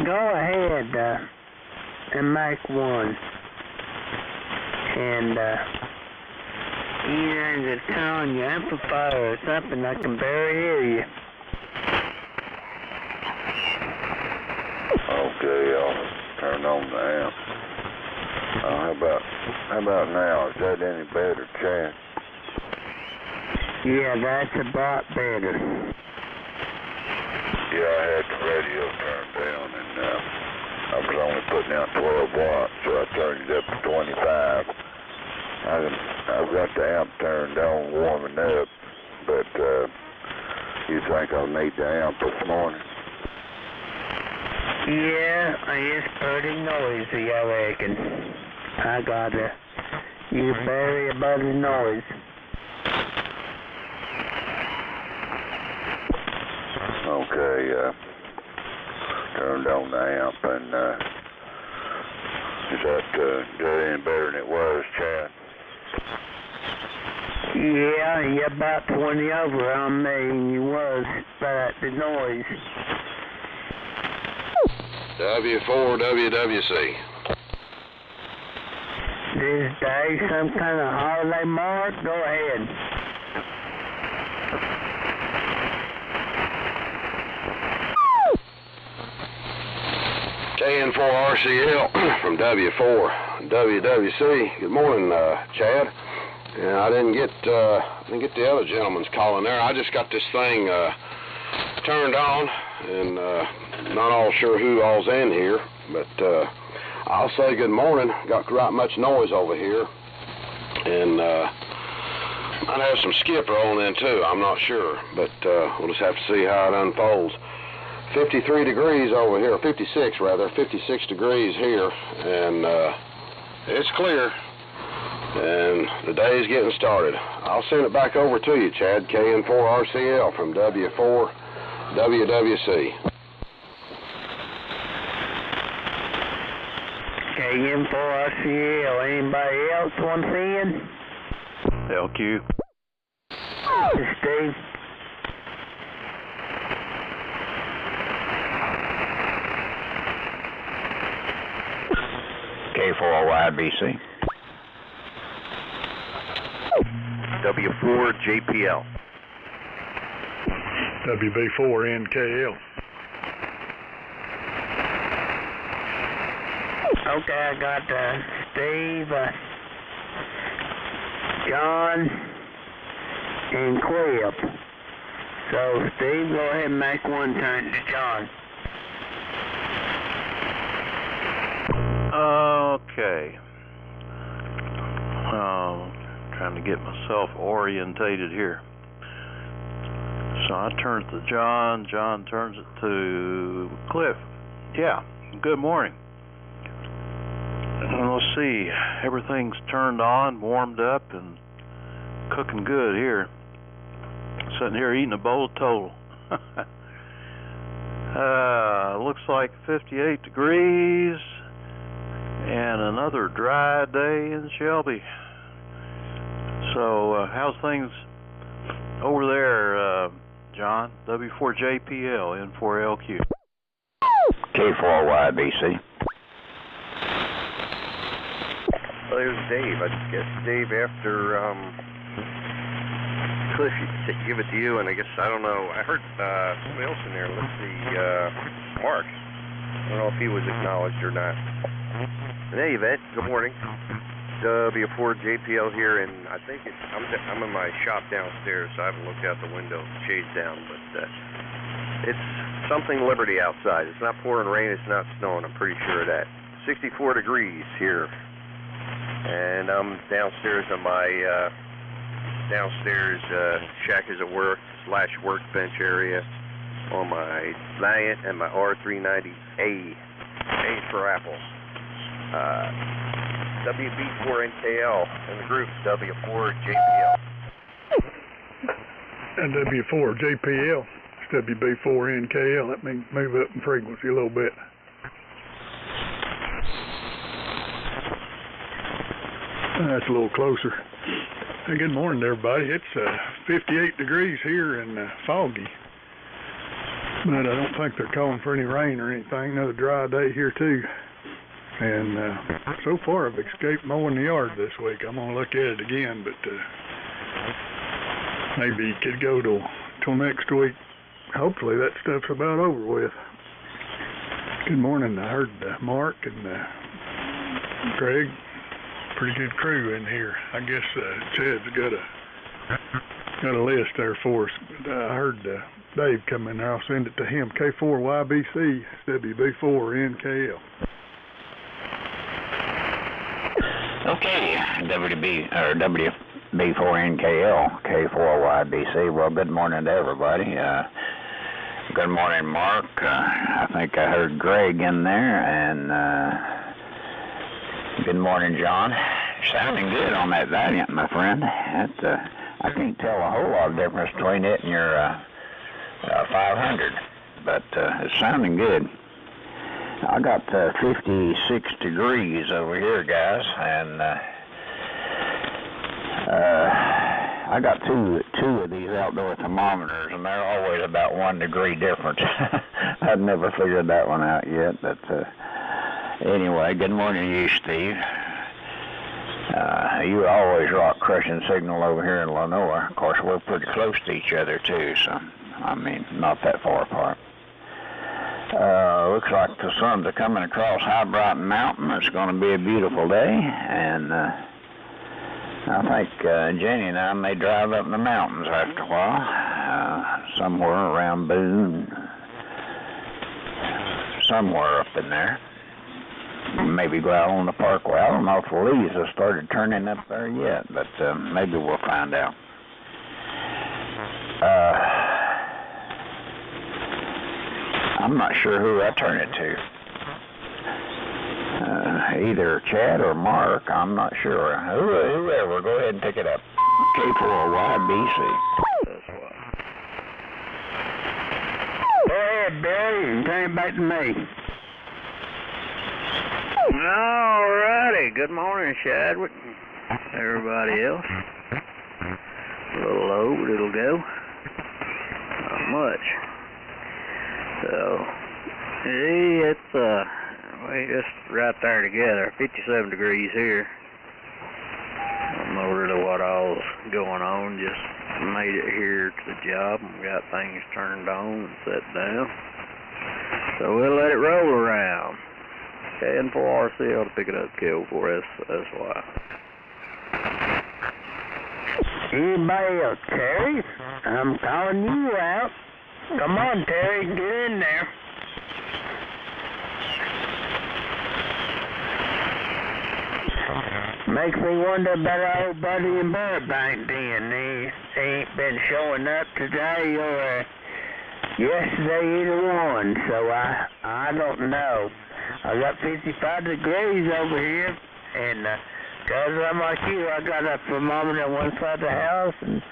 go ahead, Elmac 1. And, either to turn on your amplifier or something, I can barely hear you. Okay, I'll turn on the amp. How about now? Is that any better, Chad? Yeah, that's a lot better. Yeah, I had the radio turned down, and I was only putting out 12 watts, so I turned it up to 25. I've got the amp turned on, warming up, but you think I'll need the amp this morning? Yeah, it's pretty noisy, I reckon. I gotta use very about the noise. Okay, turned on the amp, and is that any better than it was, Chad? Yeah, you're about 20 over on me, and you was about the noise. W4 WWC. This day, some kind of holiday mark? Go ahead. KN4RCL from W4 WWC. Good morning, Chad. Yeah, I didn't get the other gentleman's calling there. I just got this thing turned on, and not all sure who all's in here, but I'll say good morning. Got right much noise over here, and might have some skip rolling in too. I'm not sure, but we'll just have to see how it unfolds. 53 degrees over here, 56 rather, 56 degrees here, and it's clear, and the day's getting started. I'll send it back over to you, Chad. KN4RCL from W4 WWC. KN4RCL, anybody else want to see in? LQ. Steve. K4YBC. W4 JPL. WB4 NKL. Okay, I got Steve, John, and Cliff. So, Steve, go ahead and make one turn to John. Okay. Trying to get myself orientated here. So I turn it to John. John turns it to Cliff. Yeah. Good morning. Let's see. Everything's turned on, warmed up, and cooking good here. Sitting here eating a bowl of total. Looks like 58 degrees. And another dry day in Shelby. So, how's things over there, John? W4JPL, N4LQ. K4YBC. Well, there's Dave. I guess, Dave, after Cliff, give it to you, and I guess, I don't know, I heard somebody else in there. Let's see, Mark. I don't know if he was acknowledged or not. In any event, good morning. W4JPL here, and I think I'm in my shop downstairs, so I haven't looked out the window, shades down, but it's something Liberty outside. It's not pouring rain, it's not snowing, I'm pretty sure of that. 64 degrees here, and I'm downstairs on my downstairs shack is at work / workbench area on my Valiant and my R390A. A for Apple. WB4NKL and the group W4JPL. And W4JPL. It's WB4NKL. That means move up in frequency a little bit. That's a little closer. Hey, good morning, everybody. It's 58 degrees here and foggy. But I don't think they're calling for any rain or anything. Another dry day here too. And so far I've escaped mowing the yard this week. I'm gonna look at it again, but maybe it could go till next week. Hopefully that stuff's about over with. Good morning. I heard Mark and Greg. Pretty good crew in here. I guess Chad's got a list there for us. But, I heard Dave come in there. I'll send it to him. K4YBC WB4NKL. Okay, WB4NKL, K4YBC. Well, good morning to everybody. Good morning, Mark. I think I heard Greg in there, and good morning, John. Sounding good on that Valiant, my friend. I can't tell a whole lot of difference between it and your 500, but it's sounding good. I got 56 degrees over here, guys, and I got two of these outdoor thermometers, and they're always about 1 degree difference. I've never figured that one out yet, but anyway, good morning to you, Steve. You always rock crushing signal over here in Lenoir. Of course, we're pretty close to each other, too, so, I mean, not that far apart. Looks like the sun's coming across High Brighton Mountain. It's going to be a beautiful day, and I think Jenny and I may drive up in the mountains after a while, somewhere around Boone, somewhere up in there. Maybe go out on the parkway. I don't know if the leaves have started turning up there yet, but maybe we'll find out. I'm not sure who I turn it to. Either Chad or Mark, I'm not sure. Whoever, go ahead and pick it up. K4YBC. That's what. Go ahead, Billy, and turn it back to me. All righty. Good morning, Chadwick. Everybody else. A little low, but it'll go. Not much. So, it's we just right there together. 57 degrees here. I don't know really what all's going on. Just made it here to the job and got things turned on and set down. So we'll let it roll around. K4RCL to pick it up, K4SY. Anybody else, Terry? I'm calling you out. Come on, Terry, get in there. Makes me wonder about our old buddy in Burbank then. He ain't been showing up today or yesterday, either one, so I don't know. I got 55 degrees over here, and because I'm like you, I got a thermometer on one side of the house and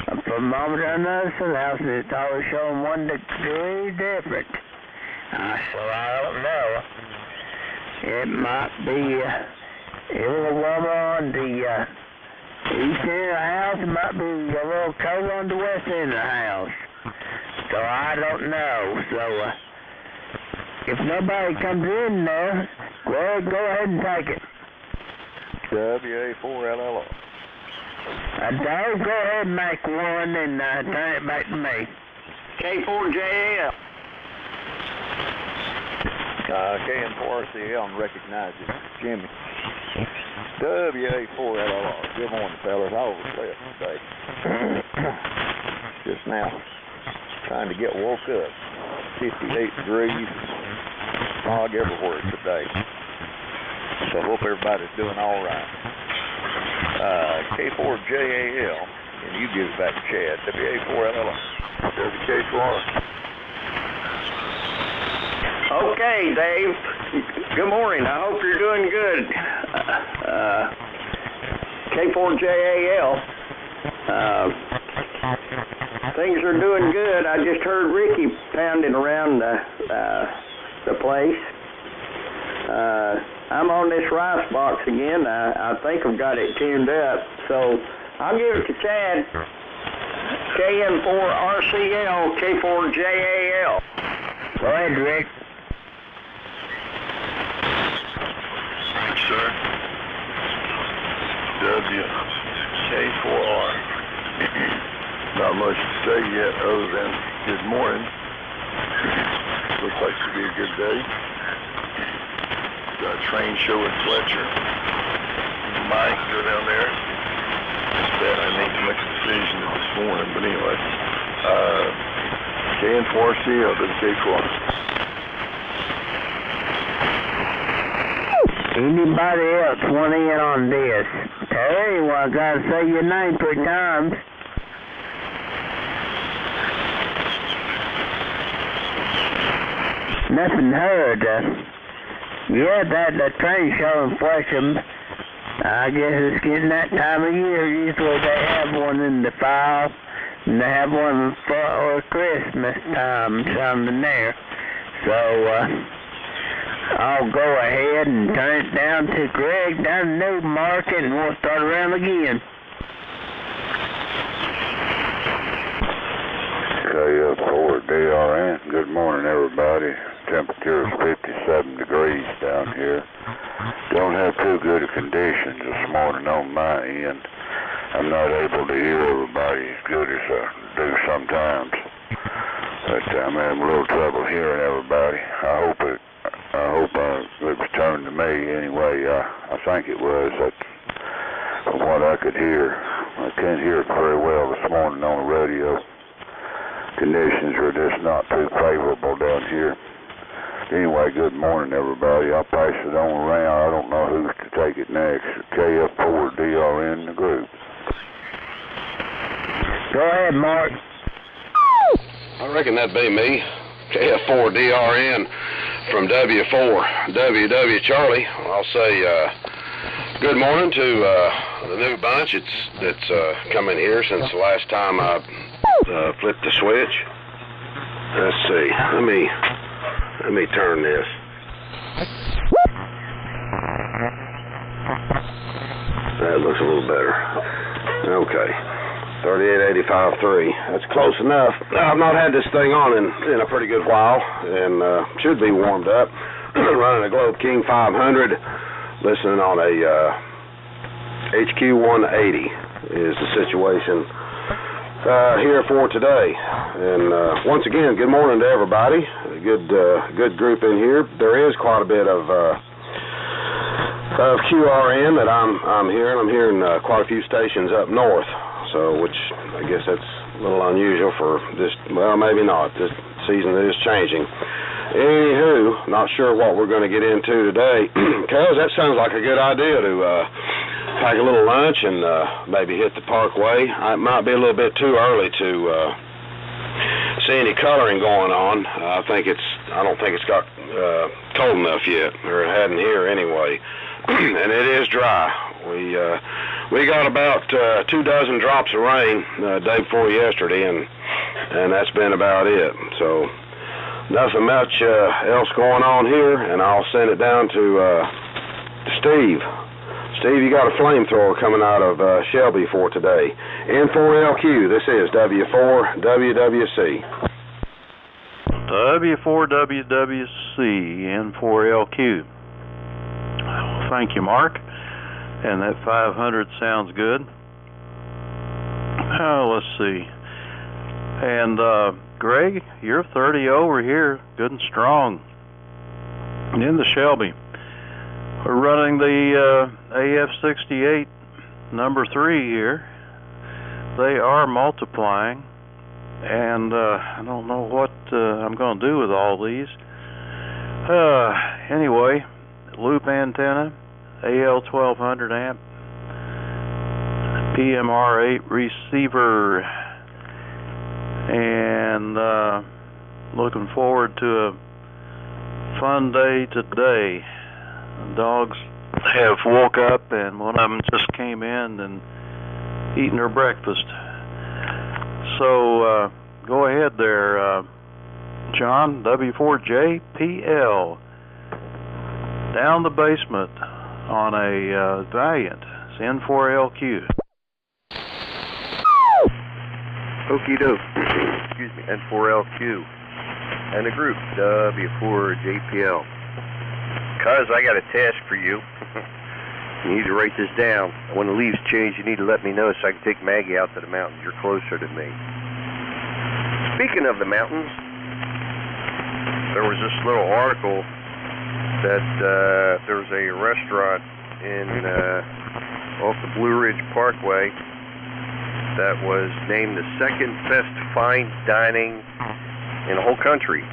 a thermometer on the other side of the house, and it's always showing 1 degree different. So I don't know. It might be a little warmer on the east end of the house. It might be a little colder on the west end of the house. So I don't know. So if nobody comes in there, go ahead and take it. WA4LLR. Dave, go ahead and make one and turn it back to me. K4JAL. KN4RCL and recognize it. Jimmy. WA4LLR. Good morning, fellas. I overslept today. Just now. Trying to get woke up. 58 degrees. Fog everywhere today. So hope everybody's doing all right. K4JAL, and you give it back to Chad. WA4LLR. WK4. Okay, Dave. Good morning. I hope you're doing good. K4JAL. Things are doing good. I just heard Ricky pounding around the place. I'm on this rice box again. I think I've got it tuned up. So I'll give it to Chad. KN4RCL, K4JAL. Go ahead, Rick. Thanks, sir. WK4R. Not much to say yet other than good morning. Looks like it's going to be a good day. Got a train show at Fletcher. Might go down there. Just that I need to make a decision this morning, but anyway. KN4C, WK4. Anybody else want in on this? Terry, well, I gotta say your name 3 times. Nothing heard. Yeah, that train show in Fletcher, I guess it's getting that time of year. Usually they have one in the fall, and they have one for Christmas time, something there. So, I'll go ahead and turn it down to Greg down the New Market, and we'll start around again. KF4DRN, good morning, everybody. Temperature is 57 degrees down here. Don't have too good of conditions this morning on my end. I'm not able to hear everybody as good as I do sometimes. But I'm having a little trouble hearing everybody. I hope it was turned to me anyway. I think it was. That's from what I could hear. I can't hear it very well this morning on the radio. Conditions are just not too favorable down here. Anyway, good morning, everybody. I'll pass it on around. I don't know who's to take it next. KF4DRN, the group. Go ahead, Mark. I reckon that'd be me. KF4DRN from W4, WW Charlie. I'll say good morning to the new bunch that's come in here since the last time I flipped the switch. Let's see. Let me turn this. That looks a little better. Okay. 3885.3. That's close enough. I've not had this thing on in a pretty good while, and should be warmed up. Running a Globe King 500, listening on a HQ 180 is the situation here for today. And once again, good morning to everybody. A good group in here. There is quite a bit of QRN that I'm hearing. I'm hearing quite a few stations up north. So, which I guess that's a little unusual for this. Well, maybe not. This season is changing. Anywho, not sure what we're going to get into today. Cuz that sounds like a good idea to pack a little lunch and maybe hit the Parkway. It might be a little bit too early to see any coloring going on. I don't think it's got cold enough yet, or it hadn't here anyway. And it is dry. We got about 24 drops of rain day before yesterday, and that's been about it. So nothing much else going on here, and I'll send it down to Steve. Steve, you got a flamethrower coming out of Shelby for today. N4LQ, this is W4WWC. W4WWC, N4LQ. Thank you, Mark. And that 500 sounds good. Let's see. And Greg, you're 30 over here, good and strong. And in the Shelby, we're running the AF-68 number 3 here. They are multiplying, and I don't know what I'm going to do with all these. Anyway, loop antenna, AL1200 amp, PMR8 receiver, and looking forward to a fun day today. The dogs have woke up, and one of them just came in and eating her breakfast. So go ahead there, John, W4JPL, down the basement on a Valiant. It's N4LQ. Okie doke. Excuse me, N4LQ. and the group, W4JPL. Cuz, I got a task for you. You need to write this down. When the leaves change, you need to let me know so I can take Maggie out to the mountains. You're closer to me. Speaking of the mountains, there was this little article that there was a restaurant in off the Blue Ridge Parkway that was named the second best fine dining in the whole country.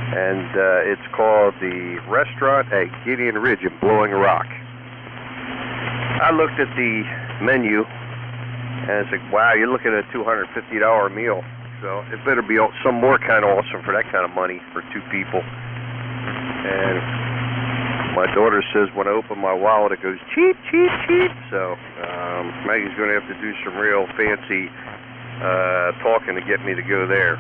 And it's called the Restaurant at Gideon Ridge in Blowing Rock. I looked at the menu and it's like, wow, you're looking at a $250 meal. So it better be some more kind of awesome for that kind of money for two people. And my daughter says when I open my wallet, it goes cheap, cheap, cheap. So Maggie's going to have to do some real fancy talking to get me to go there.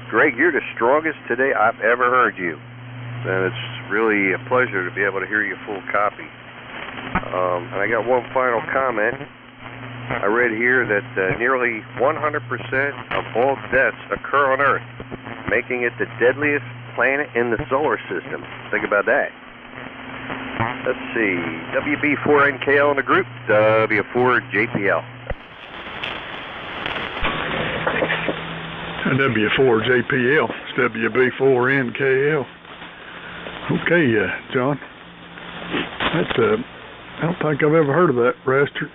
Greg, you're the strongest today I've ever heard you. And it's really a pleasure to be able to hear your full copy. And I got one final comment. I read here that nearly 100% of all deaths occur on Earth, making it the deadliest planet in the solar system. Think about that. Let's see. WB4NKL in the group, W4JPL. W4JPL, it's WB4NKL. Okay, John. That's I don't think I've ever heard of that restaurant.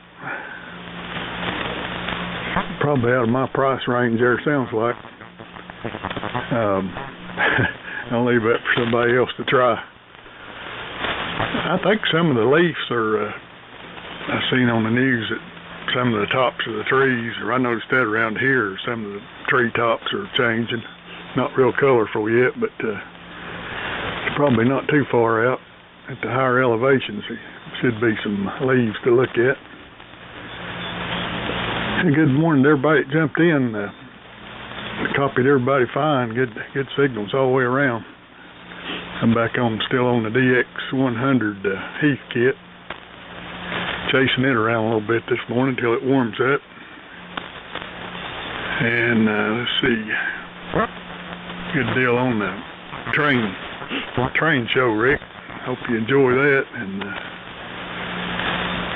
Probably out of my price range there, sounds like. I'll leave that for somebody else to try. I think some of the leaves are, I've seen on the news that some of the tops of the trees, or I noticed that around here, some of the tree tops are changing. Not real colorful yet, but it's probably not too far out. At the higher elevations, there should be some leaves to look at. Hey, good morning to everybody that jumped in. Copied everybody fine. Good signals all the way around. I'm back still on the DX100 Heath kit. Chasing it around a little bit this morning until it warms up. And let's see. Good deal on the train show, Rick. Hope you enjoy that. And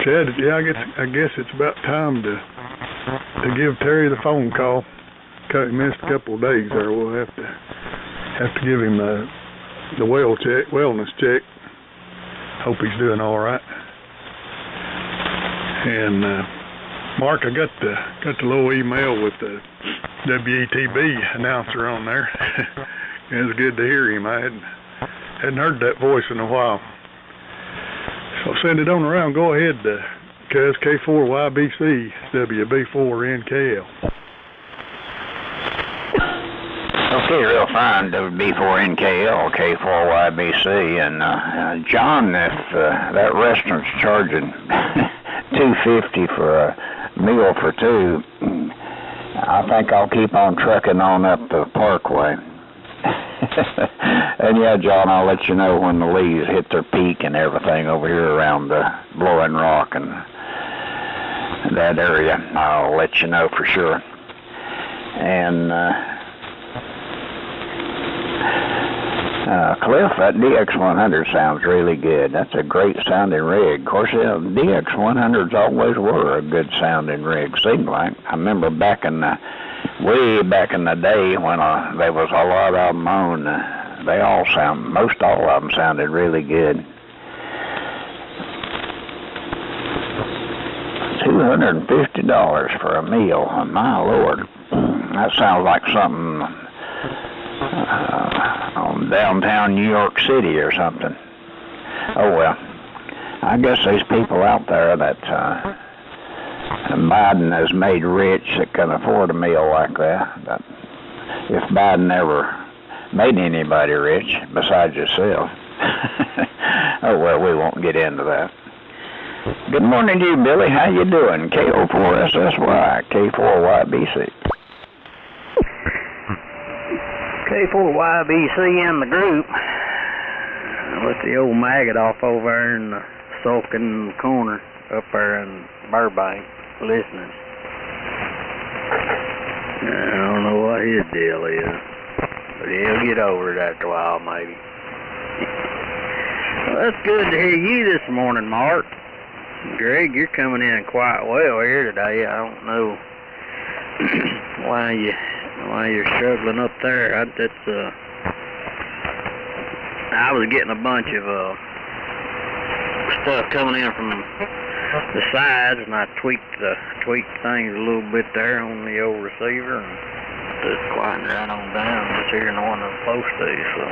Chad, yeah, I guess it's about time to give Terry the phone call. He missed a couple of days there. We'll have to give him the wellness check. Hope he's doing all right. And Mark, I got the little email with the WETB announcer on there. It was good to hear him. I hadn't heard that voice in a while. So send it on around. Go ahead, cuz K4YBC, WB4NKL. Okay, real fine, WB4NKL, K4YBC, and John, if that restaurant's charging $2.50 for a meal for two, I think I'll keep on trucking on up the Parkway. And yeah, John, I'll let you know when the leaves hit their peak and everything over here around Blowing Rock and that area. I'll let you know for sure. And Cliff, that DX100 sounds really good. That's a great sounding rig. Of course, DX100s always were a good sounding rig, seemed like. I remember way back in the day when there was a lot of them on, most all of them sounded really good. $250 for a meal, my Lord. That sounds like something on downtown New York City or something. Oh well, I guess there's people out there that Biden has made rich that can afford a meal like that. But if Biden ever made anybody rich besides yourself, oh well, we won't get into that. Good morning to you, Billy. How you doing? KO4SSY, K4YBC. K4YBC in the group. With the old maggot off over there in the sulking corner up there in Burbank listening. I don't know what his deal is, but he'll get over it after a while, maybe. Well, that's good to hear you this morning, Mark. Greg, you're coming in quite well here today. I don't know why you're struggling up there. I was getting a bunch of stuff coming in from the sides, and I tweaked things a little bit there on the old receiver, and just quieting right on down. Just hearing the one I'm supposed to, so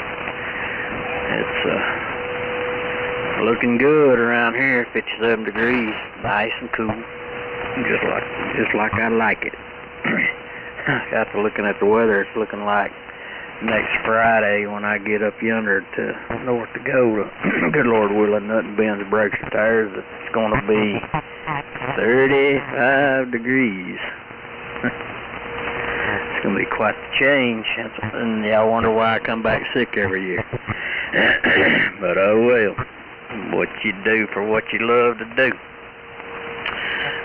it's looking good around here. 57 degrees, nice and cool, just like I like it. After looking at the weather, it's looking like next Friday when I get up yonder to North Dakota, good Lord willing, nothing bends or breaks or tires, it's going to be 35 degrees. It's going to be quite the change, and I wonder why I come back sick every year. But oh well, what you do for what you love to do.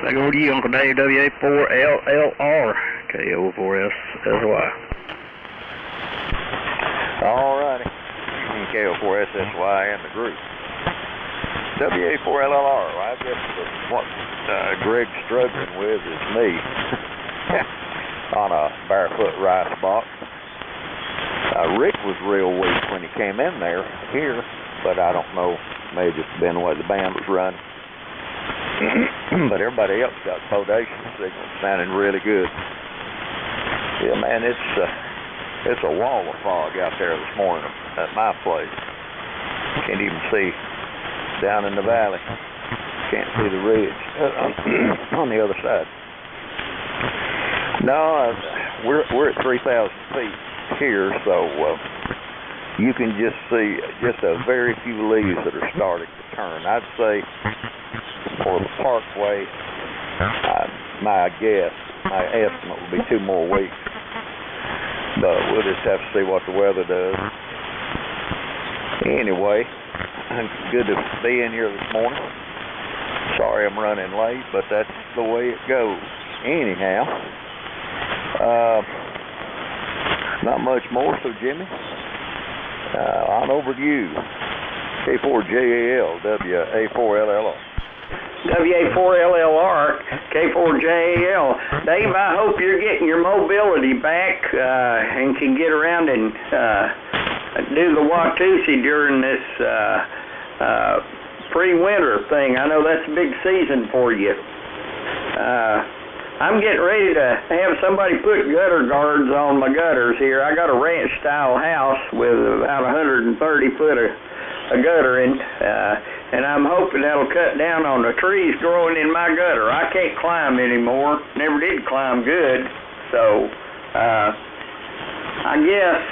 Back over to you, Uncle Dave, WA4LLR, KO4SSY. Alrighty, KO4SSY and the group. WA4LLR, well, I guess what Greg's struggling with is me on a barefoot rice box. Rick was real weak when he came in here, but I don't know, maybe just been the way the band was running. But everybody else got podation signals sounding really good. Yeah, man, it's a wall of fog out there this morning at my place. Can't even see down in the valley. Can't see the ridge on the other side. No, we're at 3,000 feet here, so you can just see just a very few leaves that are starting to turn. I'd say for the parkway, my estimate would be 2 more weeks. But we'll just have to see what the weather does. Anyway, good to be in here this morning. Sorry I'm running late, but that's the way it goes. Anyhow, not much more, so Jimmy, on over to you. K4JAL, WA4LLR. WA4LLR, K4JAL. Dave, I hope you're getting your mobility back and can get around and do the Watusi during this pre-winter thing. I know that's a big season for you. I'm getting ready to have somebody put gutter guards on my gutters here. I got a ranch-style house with about 130 foot of gutter in, and I'm hoping that'll cut down on the trees growing in my gutter. I can't climb anymore. Never did climb good, so I guess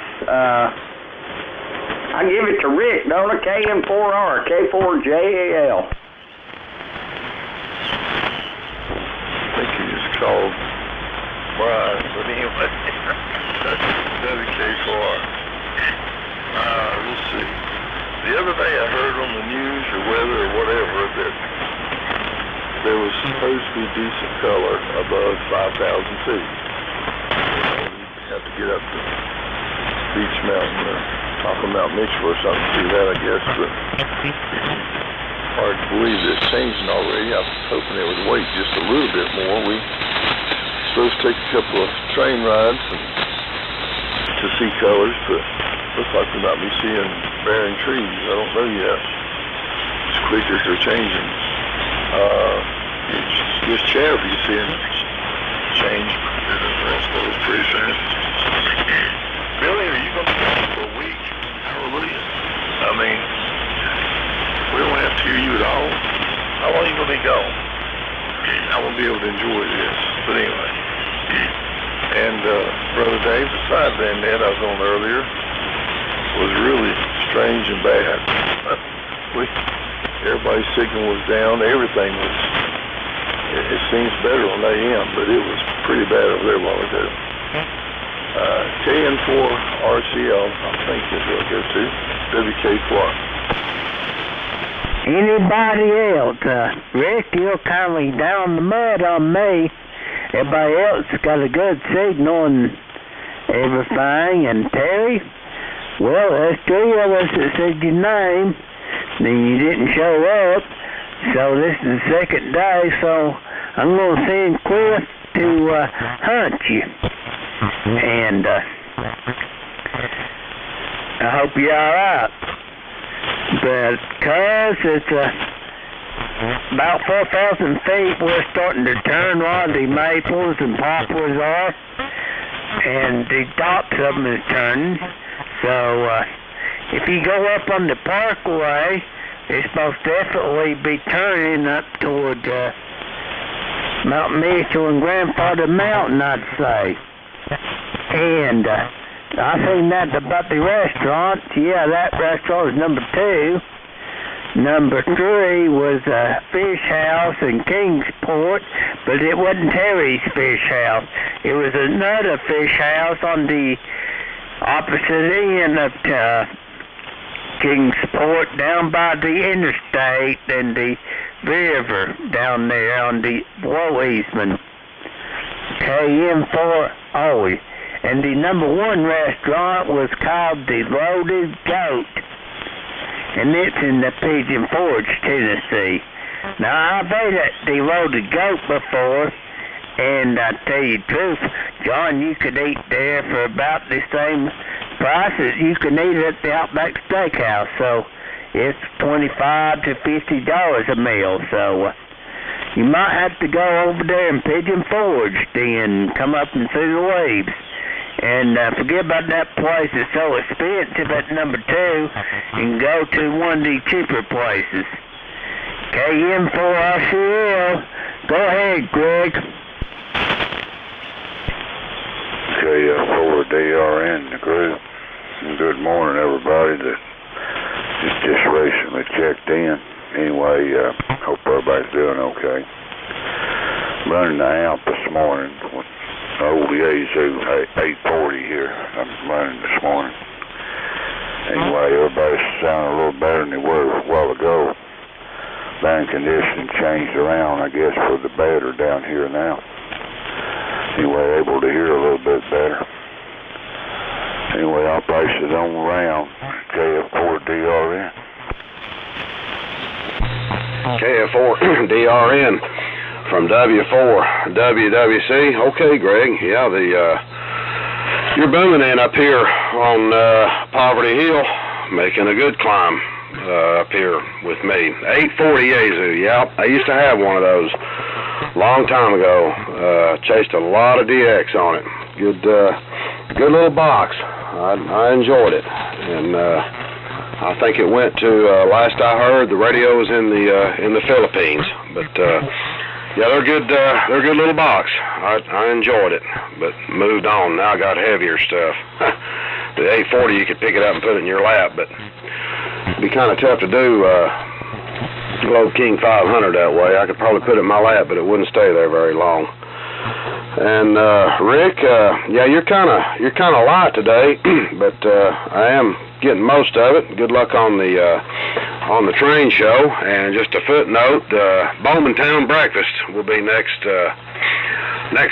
I give it to Rick, don't I? KM4R, K4JAL. I think he just called Brian, but anyway, WK4R. Let's see. The other day I heard on the news or weather or whatever that there was supposed to be decent color above 5,000 feet. You have to get up to Beach Mountain or top of Mount Mitchell or something to do that, I guess, but hard to believe that it's changing already. I was hoping it would wait just a little bit more. We supposed to take a couple of train rides to see colors, but looks like we might be seeing bearing trees. I don't know yet. As quick as they're changing. Just Chad, are you seeing change in the rest of those pretty fast? Billy, are you going to be gone for a week? Hallelujah. I mean, we don't have to hear you at all. How long are you going to be gone? I won't be able to enjoy this. But anyway. And Brother Dave, the side van net I was on earlier was really strange and bad. Everybody's signal was down. Everything was, it seems better on AM, but it was pretty bad over there a while ago. KN4RCL, I think is what it goes to. WK4. Anybody else? Rick, you're kind of down the mud on me. everybody else got a good signal and everything. And Terry, well, there's 3 of us that said your name, then you didn't show up. So this is the 2nd day, so I'm going to send Cliff to hunt you. And I hope you're alright. Because it's about 4,000 feet, we're starting to turn while the maples and poplars are, and the tops of them is turning. So if you go up on the parkway, it's most definitely be turning up toward Mount Mitchell and Grandfather Mountain, I'd say. And I seen that about the restaurant. Yeah, that restaurant was number 2. Number 3 was a fish house in Kingsport, but it wasn't Terry's fish house. It was another fish house on the opposite end of Kingsport, down by the interstate and the river down there on the below Eastman. KM4O. And the number 1 restaurant was called the Loaded Goat, and it's in the Pigeon Forge, Tennessee. Now, I've ate at the Loaded Goat before, and I tell you the truth, John, you could eat there for about the same price as you can eat at the Outback Steakhouse. So it's $25 to $50 a meal. So you might have to go over there in Pigeon Forge then, come up and see the waves. And forget about that place that's so expensive at number 2 and go to one of the cheaper places. KM4RCL. Go ahead, Greg. KF4DRN, the group. Good morning, everybody that just recently checked in. Anyway, hope everybody's doing okay. Running the amp this morning. Old Yazoo 840 here. I'm running this morning. Anyway, everybody's sounding a little better than they were a while ago. Band conditioning changed around, I guess, for the better down here now. Anyway, able to hear a little bit better. Anyway, I'll pass it on around. KF4DRN. KF4DRN. From W4 WWC. Okay, Greg. Yeah, you're booming in up here on Poverty Hill, making a good climb up here with me. 840 Yazoo. Yeah, I used to have one of those long time ago. Chased a lot of DX on it. Good little box. I enjoyed it, and I think it went to last I heard the radio was in the Philippines, but. Yeah, they're good little box. I enjoyed it, but moved on. Now I got heavier stuff. The 840, you could pick it up and put it in your lap, but it'd be kind of tough to do Globe King 500 that way. I could probably put it in my lap, but it wouldn't stay there very long. And Rick, yeah, you're kind of light today, but I am getting most of it. Good luck on the train show. And just a footnote: Bowmantown breakfast will be next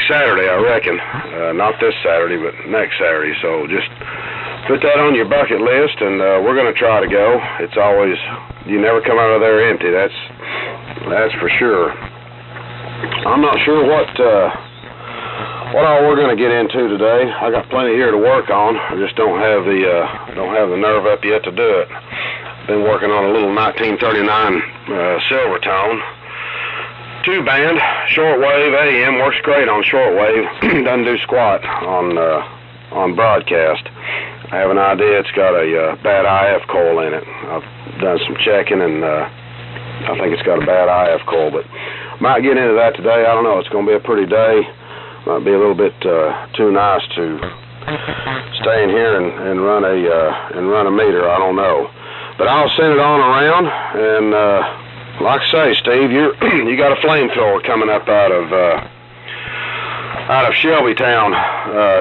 Saturday, I reckon. Not this Saturday, but next Saturday. So just put that on your bucket list, and we're going to try to go. It's always, you never come out of there empty. That's for sure. I'm not sure what all we're going to get into today. I got plenty here to work on. I just don't have the nerve up yet to do it. Been working on a little 1939 Silvertone 2-band shortwave AM. Works great on shortwave. Doesn't do squat on broadcast. I have an idea it's got a bad IF coil in it. I've done some checking, and I think it's got a bad IF coil, but might get into that today. I don't know. It's going to be a pretty day. Might be a little bit too nice to stay in here and run a meter. I don't know, but I'll send it on around. And like I say, Steve, you got a flamethrower coming up out of Shelbytown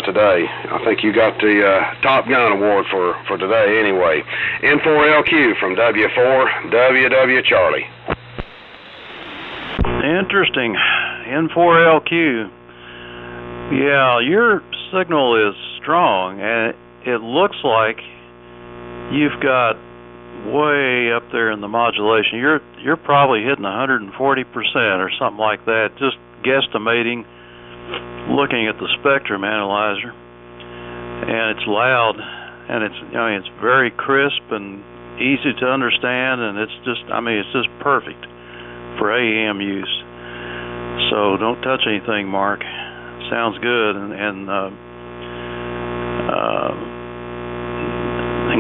today. I think you got the Top Gun award for today. Anyway, N4LQ from W4 WW Charlie. Interesting. N4LQ. Yeah, your signal is strong, and it looks like you've got way up there in the modulation. You're probably hitting 140% or something like that, just guesstimating, looking at the spectrum analyzer. And it's loud, and it's very crisp and easy to understand, and it's just perfect for AM use. So don't touch anything, Mark. Sounds good. And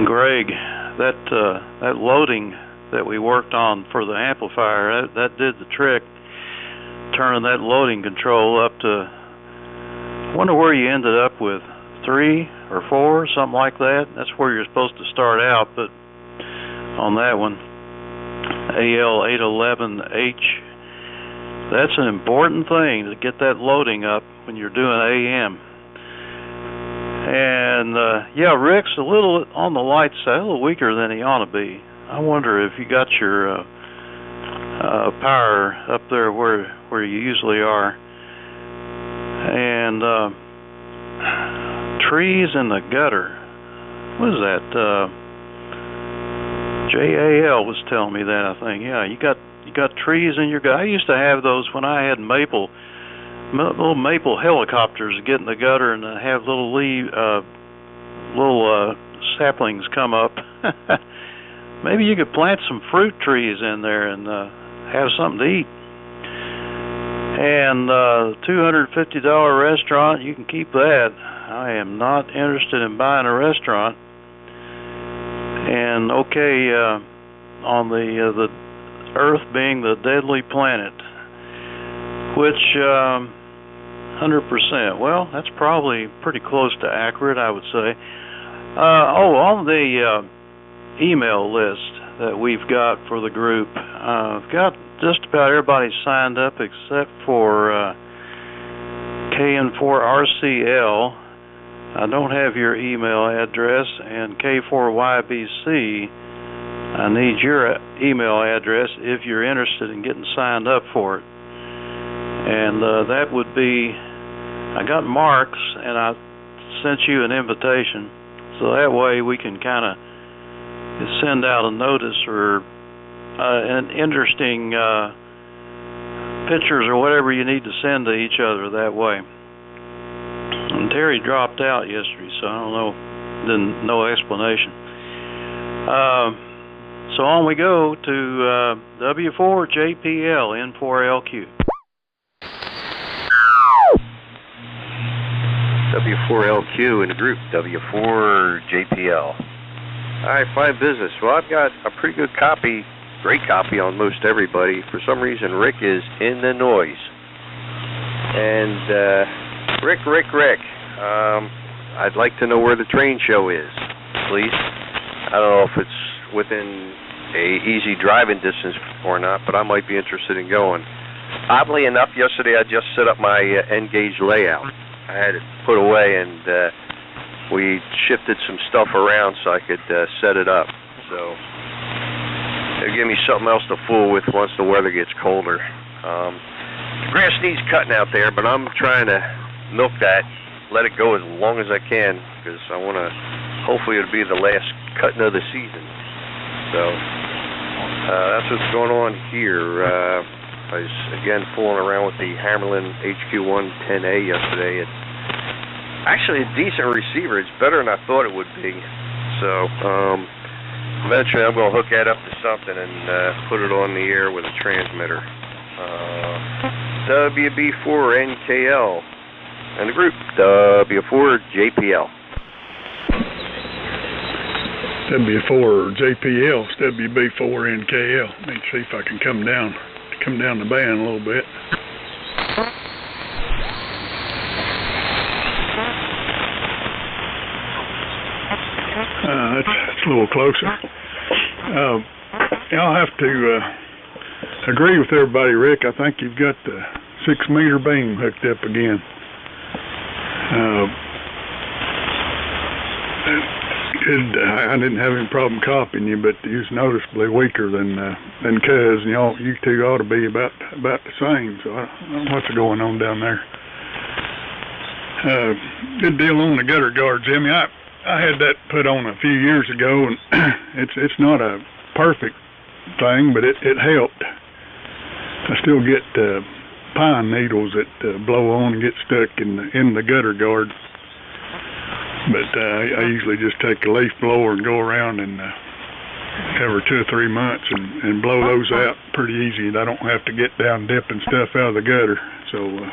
Greg, that loading that we worked on for the amplifier, that did the trick, turning that loading control up to, I wonder where you ended up with, 3 or 4, something like that. That's where you're supposed to start out, but on that one, AL811H, that's an important thing to get that loading up when you're doing AM. And yeah, Rick's a little on the light side, a little weaker than he ought to be. I wonder if you got your power up there where you usually are. And trees in the gutter. What is that? JAL was telling me that, I think. Yeah, you got trees in your gutter. I used to have those when I had little maple helicopters get in the gutter and have little saplings come up. Maybe you could plant some fruit trees in there and have something to eat. And $250 restaurant, you can keep that. I am not interested in buying a restaurant. And okay, on the Earth being the deadly planet, which 100%. Well, that's probably pretty close to accurate, I would say. On the email list that we've got for the group, I've got just about everybody signed up except for KN4RCL. I don't have your email address, and K4YBC, I need your email address if you're interested in getting signed up for it. And that would be, I got Mark's, and I sent you an invitation, so that way we can kind of send out a notice or an interesting pictures or whatever you need to send to each other that way. And Terry dropped out yesterday, so I don't know, no explanation. So on we go to W4JPL N4LQ. W4LQ in the group, W4JPL. Alright, fine business. Well, I've got a pretty good copy, great copy on most everybody. For some reason, Rick is in the noise. And, Rick, I'd like to know where the train show is, please. I don't know if it's within a easy driving distance or not, but I might be interested in going. Oddly enough, yesterday I just set up my N-gauge layout. I had it put away, and we shifted some stuff around so I could set it up. So it'll give me something else to fool with once the weather gets colder. The grass needs cutting out there, but I'm trying to milk that, let it go as long as I can, because I want to, hopefully it'll be the last cutting of the season. So that's what's going on here. I was again fooling around with the Hammerlin HQ110A yesterday. It's actually a decent receiver. It's better than I thought it would be. So eventually I'm going to hook that up to something and put it on the air with a transmitter. WB4NKL and the group W4JPL. W4JPL, WB4NKL. Let me see if I can come down the band a little bit. That's a little closer. I'll have to agree with everybody, Rick. I think you've got the 6-meter beam hooked up again. I didn't have any problem copying you, but you was noticeably weaker than Cuz, and you two ought to be about the same. So I don't know what's going on down there. Good deal on the gutter guard, Jimmy. I had that put on a few years ago, and it's not a perfect thing, but it helped. I still get pine needles that blow on and get stuck in the gutter guard. But I usually just take a leaf blower and go around and every 2 or 3 months and blow those out pretty easy. And I don't have to get down dipping stuff out of the gutter. So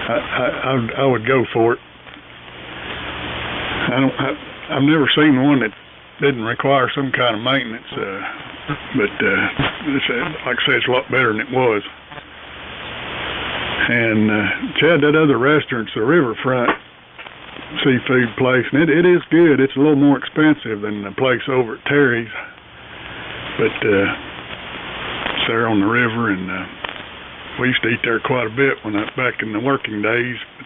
I would go for it. I've never seen one that didn't require some kind of maintenance. But like I say, it's a lot better than it was. And Chad, that other restaurant's the Riverfront seafood place, and it is good. It's a little more expensive than the place over at Terry's, but it's there on the river, and we used to eat there quite a bit back in the working days. But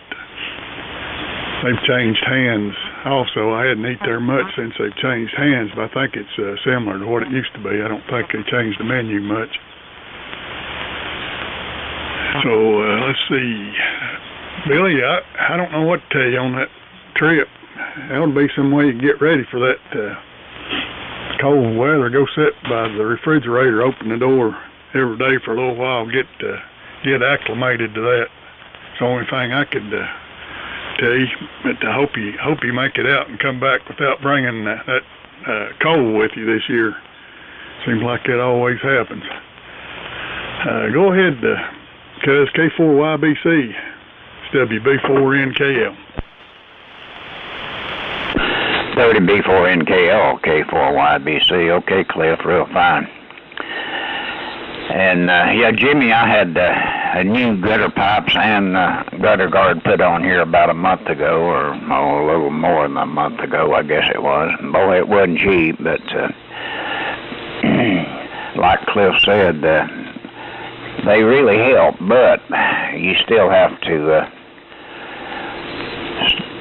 they've changed hands. Also, I hadn't eaten there much since they've changed hands, but I think it's similar to what it used to be. I don't think they changed the menu much. So let's see, Billy. I don't know what to tell you on that trip. That would be some way to get ready for that cold weather. Go sit by the refrigerator, open the door every day for a little while, get acclimated to that. It's the only thing I could tell you. But I hope you make it out and come back without bringing that cold with you this year. Seems like it always happens. Go ahead, cuz K4YBC, it's WB4NKL. 30B4NKL, K4YBC. Okay, Cliff, real fine. And yeah, Jimmy, I had a new gutter pipes and gutter guard put on here about a month ago, or a little more than a month ago, I guess it was. Boy, it wasn't cheap, but like Cliff said, they really help, but you still have to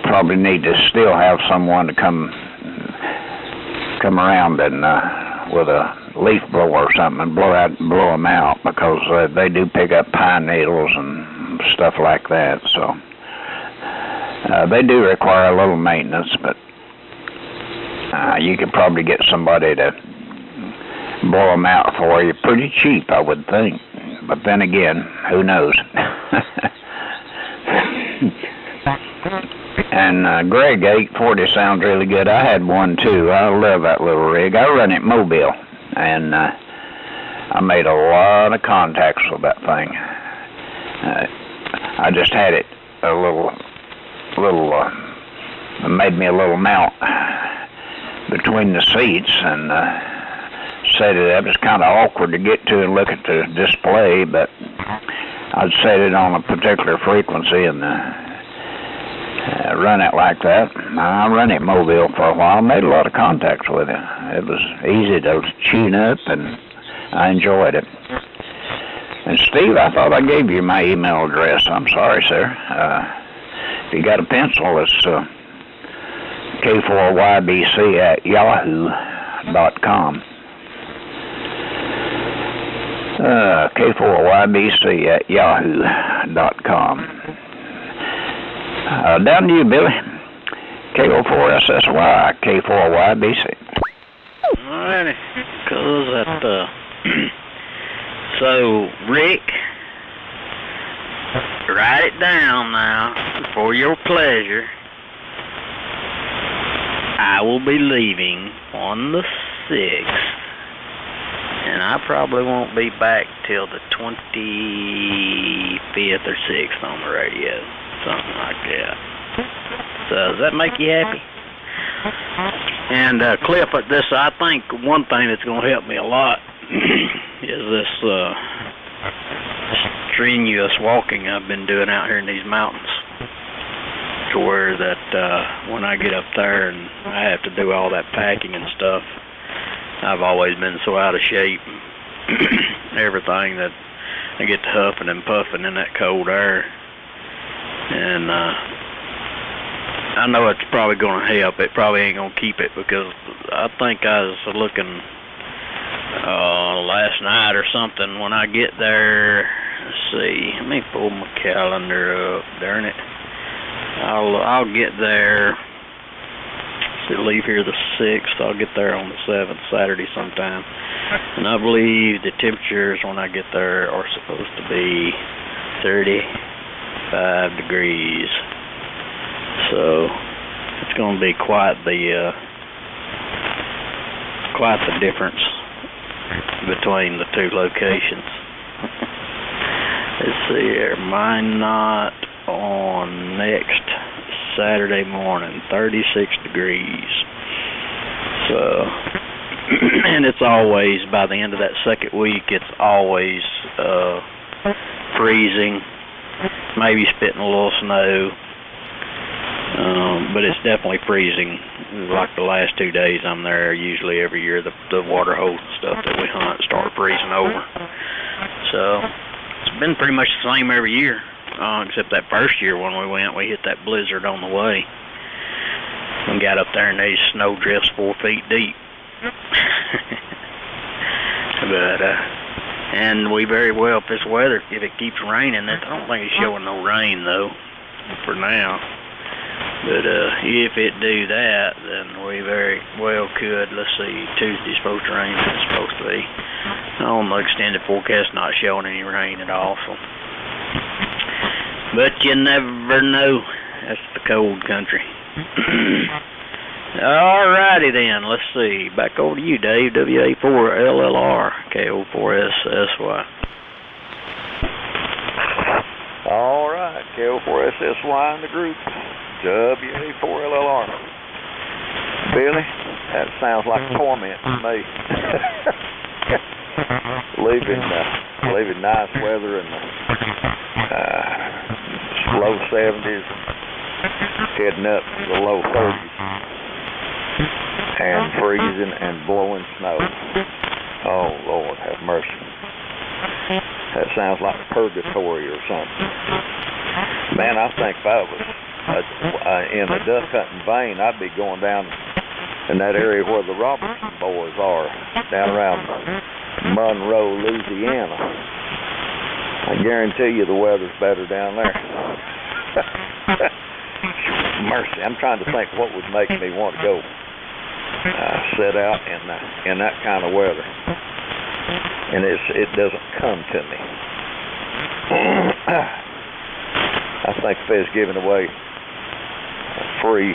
probably need to still have someone to come around and with a leaf blower or something and blow them out, because they do pick up pine needles and stuff like that. So they do require a little maintenance, but you could probably get somebody to blow them out for you pretty cheap, I would think. But then again, who knows? And Greg 840 sounds really good. I had one too. I love that little rig. I run it Mobile, and I made a lot of contacts with that thing. I just had it made me a little mount between the seats and set it up. It's kind of awkward to get to and look at the display, but I'd set it on a particular frequency and run it like that. I run it Mobile for a while, made a lot of contacts with it. It was easy to tune up, and I enjoyed it. And Steve, I thought I gave you my email address. I'm sorry, sir. If you got a pencil, it's K4YBC@yahoo.com. K4YBC@yahoo.com. Down to you, Billy. K04SSY, K4YBC. Alrighty, cuz that, so, Rick, write it down now, for your pleasure. I will be leaving on the 6th, and I probably won't be back till the 25th or 6th on the radio. Something like that. So, does that make you happy? And Cliff, this, I think one thing that's going to help me a lot is this strenuous walking I've been doing out here in these mountains. To where that when I get up there and I have to do all that packing and stuff, I've always been so out of shape. Everything that I get to huffing and puffing in that cold air. And I know it's probably going to help. It probably ain't going to keep it, because I think I was looking last night or something when I get there. Let's see. Let me pull my calendar up. Darn it. I'll get there. Leave here the 6th. I'll get there on the 7th, Saturday sometime. And I believe the temperatures when I get there are supposed to be 35 degrees. So it's going to be quite the difference between the two locations. Let's see here. Minot on next Saturday morning, 36 degrees. So, and it's always, by the end of that second week, it's always freezing, maybe spitting a little snow, but it's definitely freezing. Like the last 2 days I'm there, usually every year the water holes and stuff that we hunt start freezing over. So, it's been pretty much the same every year. Except that first year when we went, we hit that blizzard on the way. We got up there and these snow drifts 4 feet deep. But, and we very well, if this weather, if it keeps raining, I don't think it's showing no rain though, for now. But if it do that, then we very well could. Let's see, Tuesday's supposed to rain, it's supposed to be. On the extended forecast, not showing any rain at all, so. But you never know. That's the cold country. Alrighty then, let's see. Back over to you, Dave. WA4LLR, KO4SSY. Alright, KO4SSY in the group. WA4LLR. Billy, that sounds like torment to me. Leaving nice weather in the low 70s, heading up to the low 30s, and freezing and blowing snow. Oh, Lord, have mercy. That sounds like purgatory or something. Man, I think if I was in the duck hunting vein, I'd be going down in that area where the Robertson boys are, down around Monroe, Louisiana. I guarantee you the weather's better down there. Mercy, I'm trying to think what would make me want to go sit out in that kind of weather. And it doesn't come to me. I think if it's giving away free,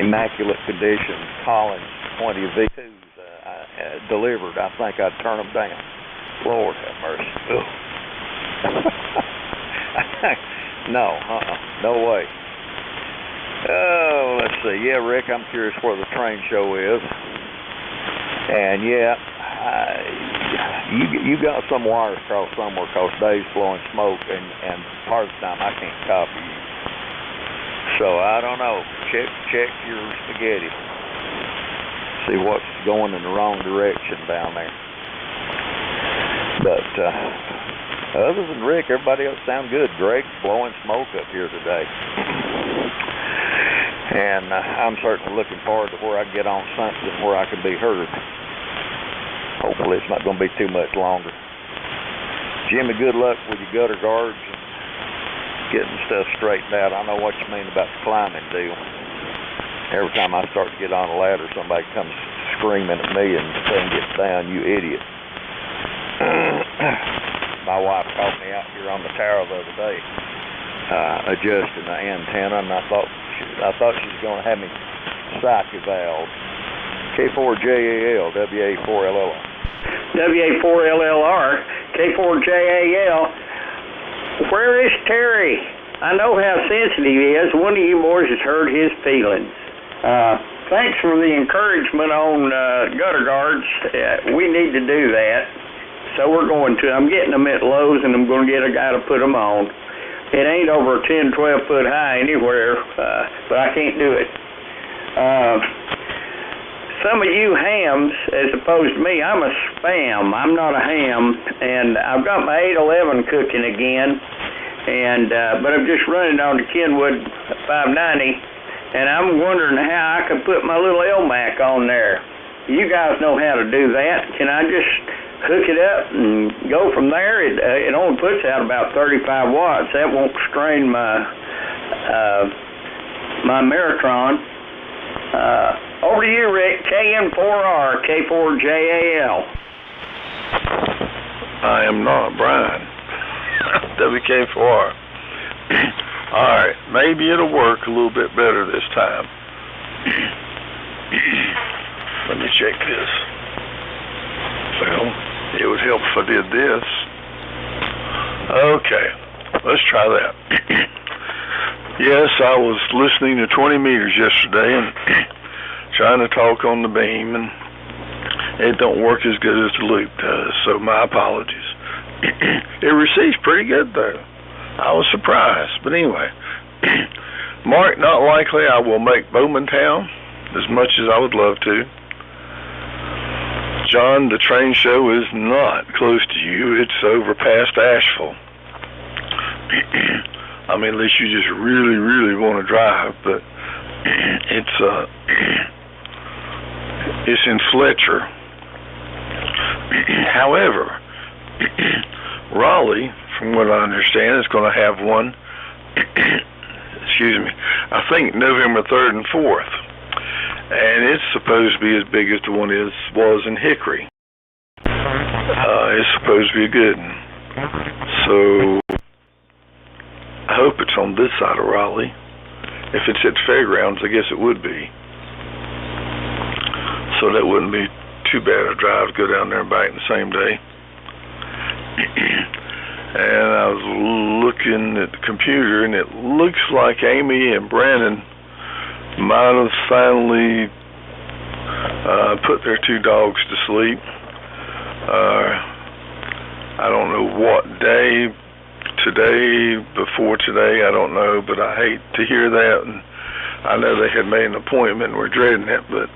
immaculate condition Collins 20 V2s delivered, I think I'd turn them down. Lord have mercy. No, no way. Oh, let's see. Yeah, Rick, I'm curious where the train show is. And yeah, you got some wires crossed somewhere because Dave's blowing smoke, and part of the time I can't copy you. So I don't know. Check your spaghetti. See what's going in the wrong direction down there. But other than Rick, everybody else sound good. Greg's blowing smoke up here today. And I'm certainly looking forward to where I get on something where I can be heard. Hopefully it's not going to be too much longer. Jimmy, good luck with your gutter guards and getting stuff straightened out. I know what you mean about the climbing deal. Every time I start to get on a ladder, somebody comes screaming at me and saying, "Get down, you idiot." My wife caught me out here on the tower the other day, adjusting the antenna, and I thought she was going to have me psych eval. K4JAL, WA4LLR. WA4LLR, K4JAL. Where is Terry? I know how sensitive he is. One of you boys has hurt his feelings. Thanks for the encouragement on gutter guards. We need to do that. So we're going to. I'm getting them at Lowe's, and I'm going to get a guy to put them on. It ain't over 10, 12 foot high anywhere, but I can't do it. Some of you hams, as opposed to me, I'm a spam. I'm not a ham, and I've got my 811 cooking again, and but I'm just running on the Kenwood 590, and I'm wondering how I could put my little Elmac on there. You guys know how to do that. Can I just hook it up and go from there. It only puts out about 35 watts. That won't strain my my Meritron. Over to you, Rick. KN4R, K4JAL. I am not Brian. WK4R. Alright, maybe it'll work a little bit better this time. Let me check this. Well, it would help if I did this. Okay, let's try that. Yes, I was listening to 20 meters yesterday and trying to talk on the beam, and it don't work as good as the loop does, so my apologies. It receives pretty good though. I was surprised, but anyway. Mark, not likely I will make Bowmantown as much as I would love to. John, the train show is not close to you. It's over past Asheville. I mean, unless you just really, really want to drive, but it's in Fletcher. However, Raleigh, from what I understand, is going to have one, excuse me, I think November 3rd and 4th. And it's supposed to be as big as the one was in Hickory. It's supposed to be a good one. So, I hope it's on this side of Raleigh. If it's at the fairgrounds, I guess it would be. So that wouldn't be too bad a drive to go down there and back in the same day. And I was looking at the computer, and it looks like Amy and Brandon might have finally put their two dogs to sleep. I don't know what day, today, before today, I don't know, but I hate to hear that. And I know they had made an appointment and were dreading it, but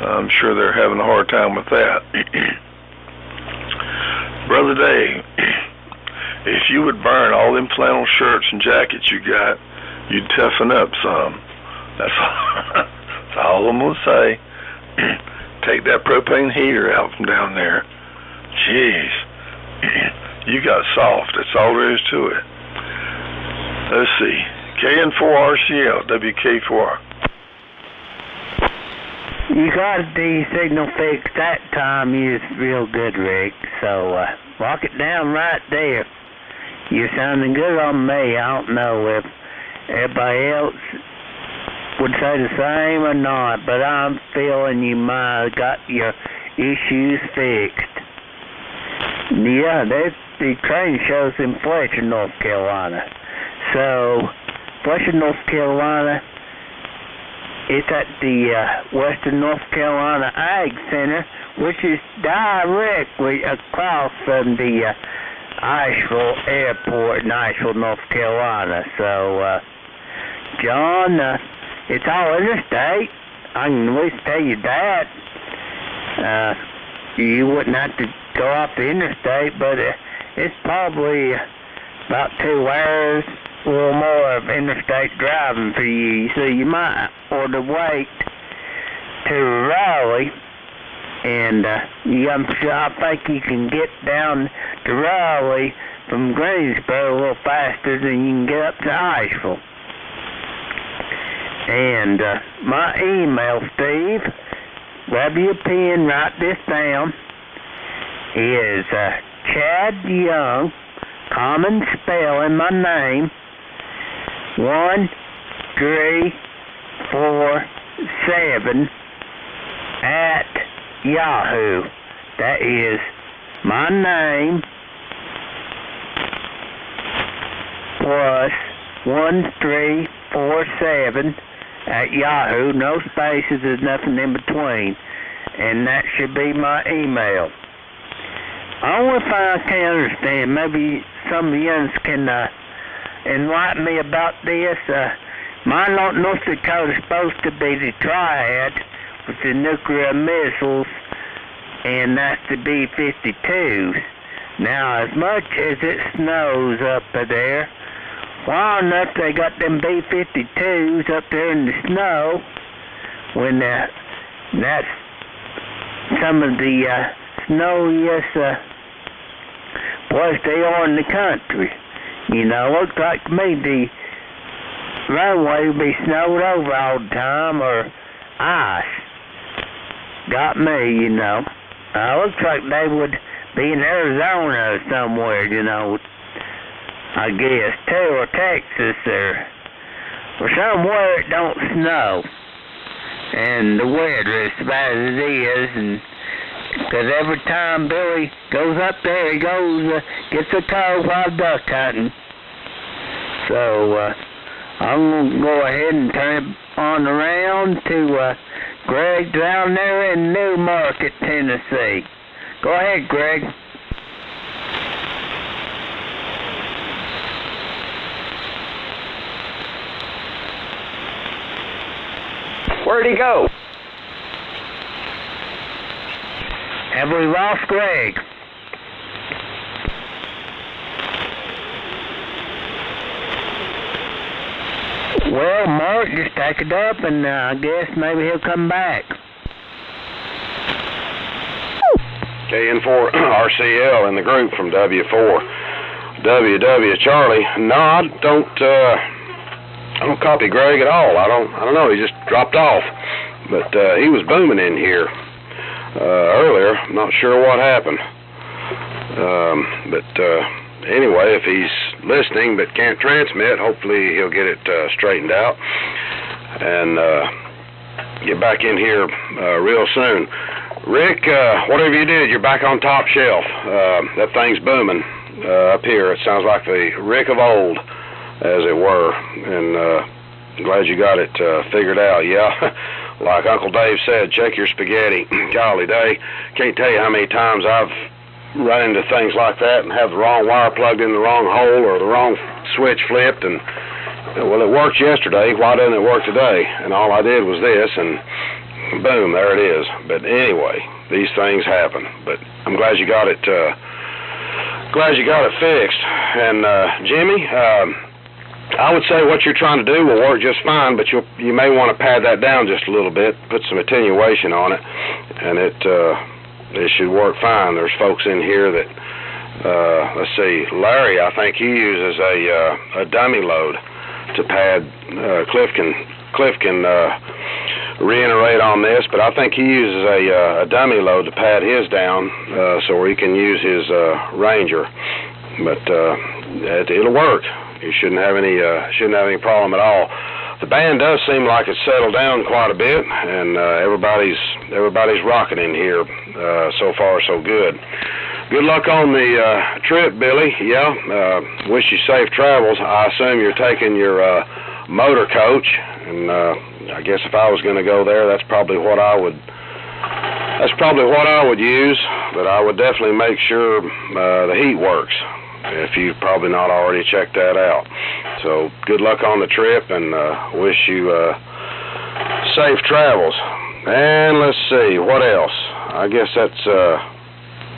I'm sure they're having a hard time with that. Brother Dave, if you would burn all them flannel shirts and jackets you got, you'd toughen up some. That's all I'm going to say. Take that propane heater out from down there. Jeez. You got soft. That's all there is to it. Let's see. KN4RCL, WK4R. You got the signal fixed that time. You was real good, Rick. So, lock it down right there. You're sounding good on me. I don't know if everybody else would say the same or not, but I'm feeling you might have got your issues fixed. Yeah, there's the train shows in Fletcher, North Carolina. So, Fletcher, North Carolina, it's at the Western North Carolina Ag Center, which is directly across from the Asheville Airport in Asheville, North Carolina. So, John, it's all interstate. I can at least tell you that. You wouldn't have to go off the interstate, but it's probably about 2 hours a little more of interstate driving for you. So you might ought to wait to Raleigh, and I'm sure I think you can get down to Raleigh from Greensboro a little faster than you can get up to Asheville. And my email, Steve, grab your pen, write this down, is Chad Young, common spelling my name, 1347 at Yahoo. That is my name plus 1347 at Yahoo. No spaces, there's nothing in between. And that should be my email. I wonder if I can understand, maybe some of you can enlighten me about this. My North Dakota is supposed to be the triad with the nuclear missiles, and that's the B-52s. Now, as much as it snows up there, why on earth they got them B-52s up there in the snow when that's some of the snowiest place they are in the country. You know, looks like to me the runway will be snowed over all the time, or ice. Got me, you know. Looks like they would be in Arizona or somewhere, you know, I guess, too, or Texas, or somewhere it don't snow. And the weather is as bad as it is, and because every time Billy goes up there, he goes, gets a cold while duck hunting. So, I'm going to go ahead and turn it on around to Greg down there in New Market, Tennessee. Go ahead, Greg. Where'd he go? Have we lost Greg? Well, Mark just take it up, and I guess maybe he'll come back. KN4 RCL in the group from W4. WW Charlie. No, I don't copy Greg at all. I don't know. He just dropped off. But he was booming in here earlier. I'm not sure what happened. But anyway, if he's listening but can't transmit, hopefully he'll get it straightened out and get back in here real soon. Rick, whatever you did, you're back on top shelf. That thing's booming up here. It sounds like the Rick of old, as it were, and glad you got it figured out. Yeah, like Uncle Dave said, check your spaghetti. Golly day, can't tell you how many times I've run into things like that and have the wrong wire plugged in the wrong hole or the wrong switch flipped, and well, it worked yesterday, why doesn't it work today? And all I did was this, and boom, there it is. But anyway, these things happen. But I'm glad you got it fixed. And Jimmy, I would say what you're trying to do will work just fine, but you may want to pad that down just a little bit, put some attenuation on it, and it should work fine. There's folks in here that let's see, Larry, I think he uses a dummy load to pad. Cliff can reiterate on this, but I think he uses a dummy load to pad his down so he can use his Ranger. But it'll work. You shouldn't have any problem at all. The band does seem like it's settled down quite a bit, and everybody's rocking in here. So far, so good. Good luck on the trip, Billy. Yeah, wish you safe travels. I assume you're taking your motor coach, and I guess if I was going to go there, that's probably what I would use. But I would definitely make sure the heat works, if you've probably not already checked that out. So good luck on the trip, and wish you safe travels. And let's see, what else? I guess that's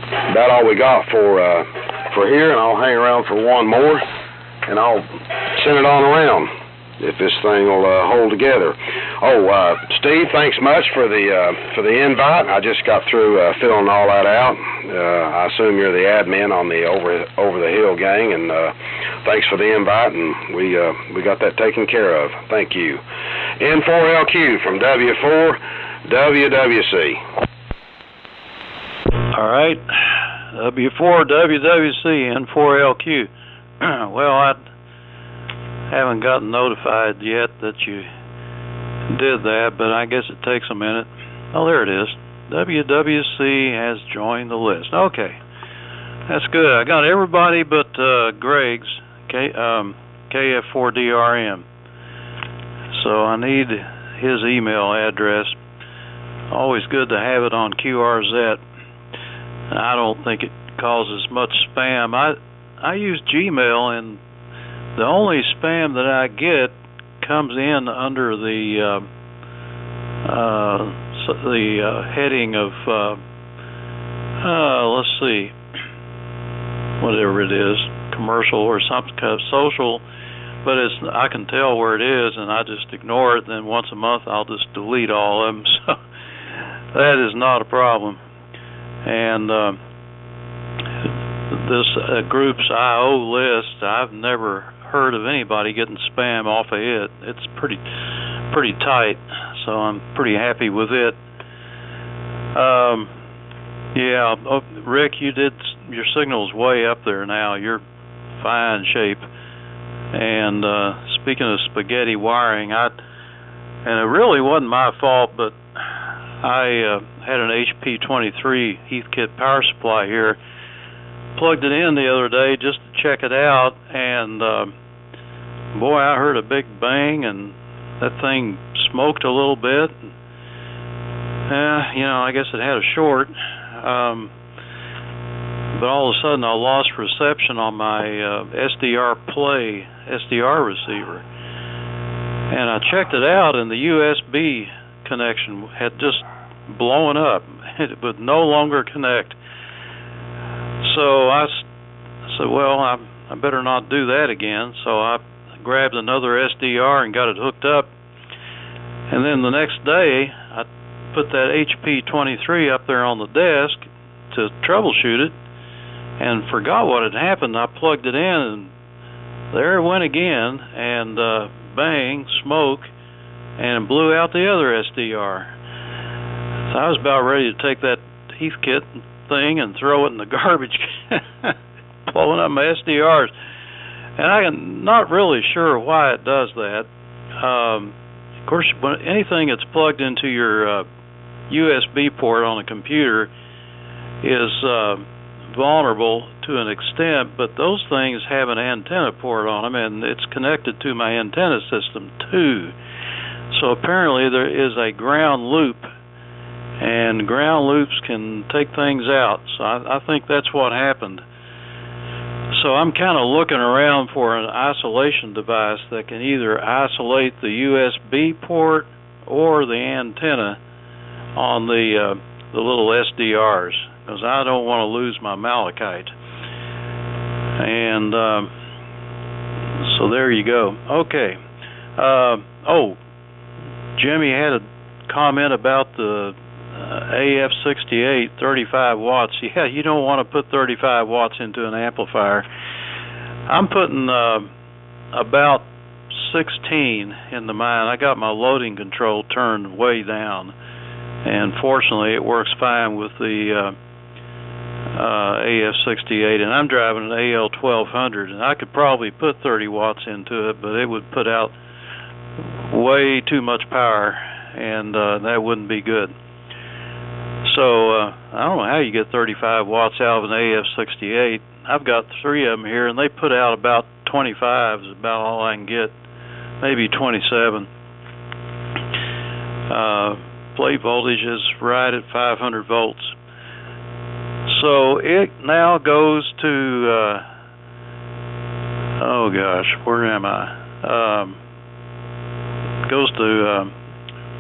about all we got for here, and I'll hang around for one more, and I'll send it on around if this thing will hold together. Oh, Steve, thanks much for the invite. I just got through filling all that out. I assume you're the admin on the Over the Hill gang, and thanks for the invite, and we got that taken care of. Thank you. N4LQ from W4 WWC. All right, W4 WWC N4LQ. Well, I haven't gotten notified yet that you did that, but I guess it takes a minute. Oh, there it is. WWC has joined the list. Okay, that's good. I got everybody but Greg's KF4DRM. So I need his email address. Always good to have it on QRZ. I don't think it causes much spam. I use Gmail, and the only spam that I get comes in under the heading of let's see, whatever it is, commercial or something kind of social, but I can tell where it is, and I just ignore it. And then once a month I'll just delete all of them. So that is not a problem. And this group's IO list, I've never heard of anybody getting spam off of it. It's pretty tight, so I'm pretty happy with it. Yeah, Rick, your signal's way up there now. You're fine shape. And speaking of spaghetti wiring, and it really wasn't my fault, but I had an HP23 Heathkit power supply here. Plugged it in the other day just to check it out, and boy, I heard a big bang, and that thing smoked a little bit. You know, I guess it had a short. But all of a sudden I lost reception on my SDR Play SDR receiver. And I checked it out, and the USB connection had just blown up. It would no longer connect. So I said, well, I better not do that again. So I grabbed another SDR and got it hooked up. And then the next day, I put that HP23 up there on the desk to troubleshoot it, and forgot what had happened. I plugged it in, and there it went again, and bang, smoke, and blew out the other SDR. So I was about ready to take that Heathkit thing and throw it in the garbage can, blowing up my SDRs. And I'm not really sure why it does that. Of course, when anything that's plugged into your USB port on a computer is vulnerable to an extent, but those things have an antenna port on them, and it's connected to my antenna system too. So apparently there is a ground loop, and ground loops can take things out. So I think that's what happened. So I'm kind of looking around for an isolation device that can either isolate the USB port or the antenna on the little SDRs, because I don't want to lose my malachite. And so there you go. Okay. Oh, Jimmy had a comment about the AF-68, 35 watts. Yeah, you don't want to put 35 watts into an amplifier. I'm putting about 16 in the mine. I got my loading control turned way down, and fortunately it works fine with the AF-68, and I'm driving an AL-1200, and I could probably put 30 watts into it, but it would put out way too much power, and that wouldn't be good. So I don't know how you get 35 watts out of an AF-68. I've got 3 of them here, and they put out about 25 is about all I can get, maybe 27. Plate voltage is right at 500 volts. So it now goes to, oh gosh, where am I? Goes to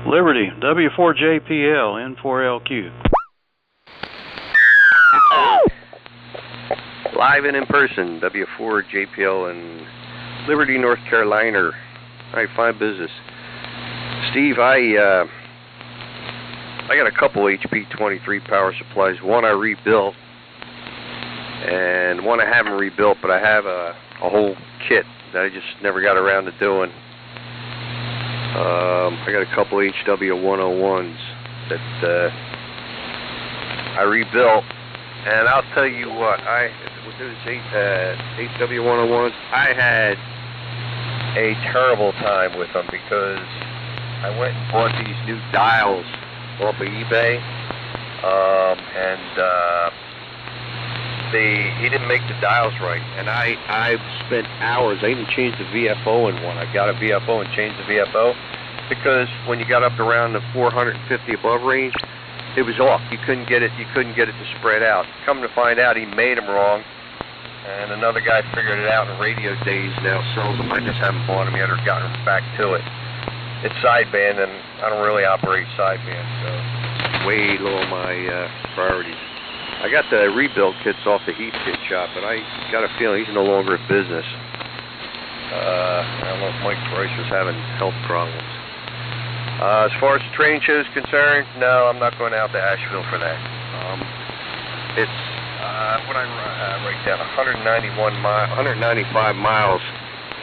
Liberty, W4JPL, N4LQ. Live and in person, W4JPL in Liberty, North Carolina. All right, fine business. Steve, I got a couple HP23 power supplies. One I rebuilt, and one I haven't rebuilt, but I have a whole kit that I just never got around to doing. I got a couple HW101s that I rebuilt, and I'll tell you what, with those HW101s, I had a terrible time with them because I went and bought these new dials off of eBay, and he didn't make the dials right, and I spent hours. I even changed the VFO in one. I got a VFO and changed the VFO because when you got up around the 450 above range, it was off. You couldn't get it to spread out. Come to find out, he made them wrong, and another guy figured it out in Radio Days now sells them. I just haven't bought them yet or gotten back to it. It's sideband, and I don't really operate sideband, so way low on my priorities. I got the rebuild kits off the Heathkit shop, but I got a feeling he's no longer in business. I don't know if Mike Bryce was having health problems. As far as the training show is concerned, no, I'm not going out to Asheville for that. It's what I write down 195 miles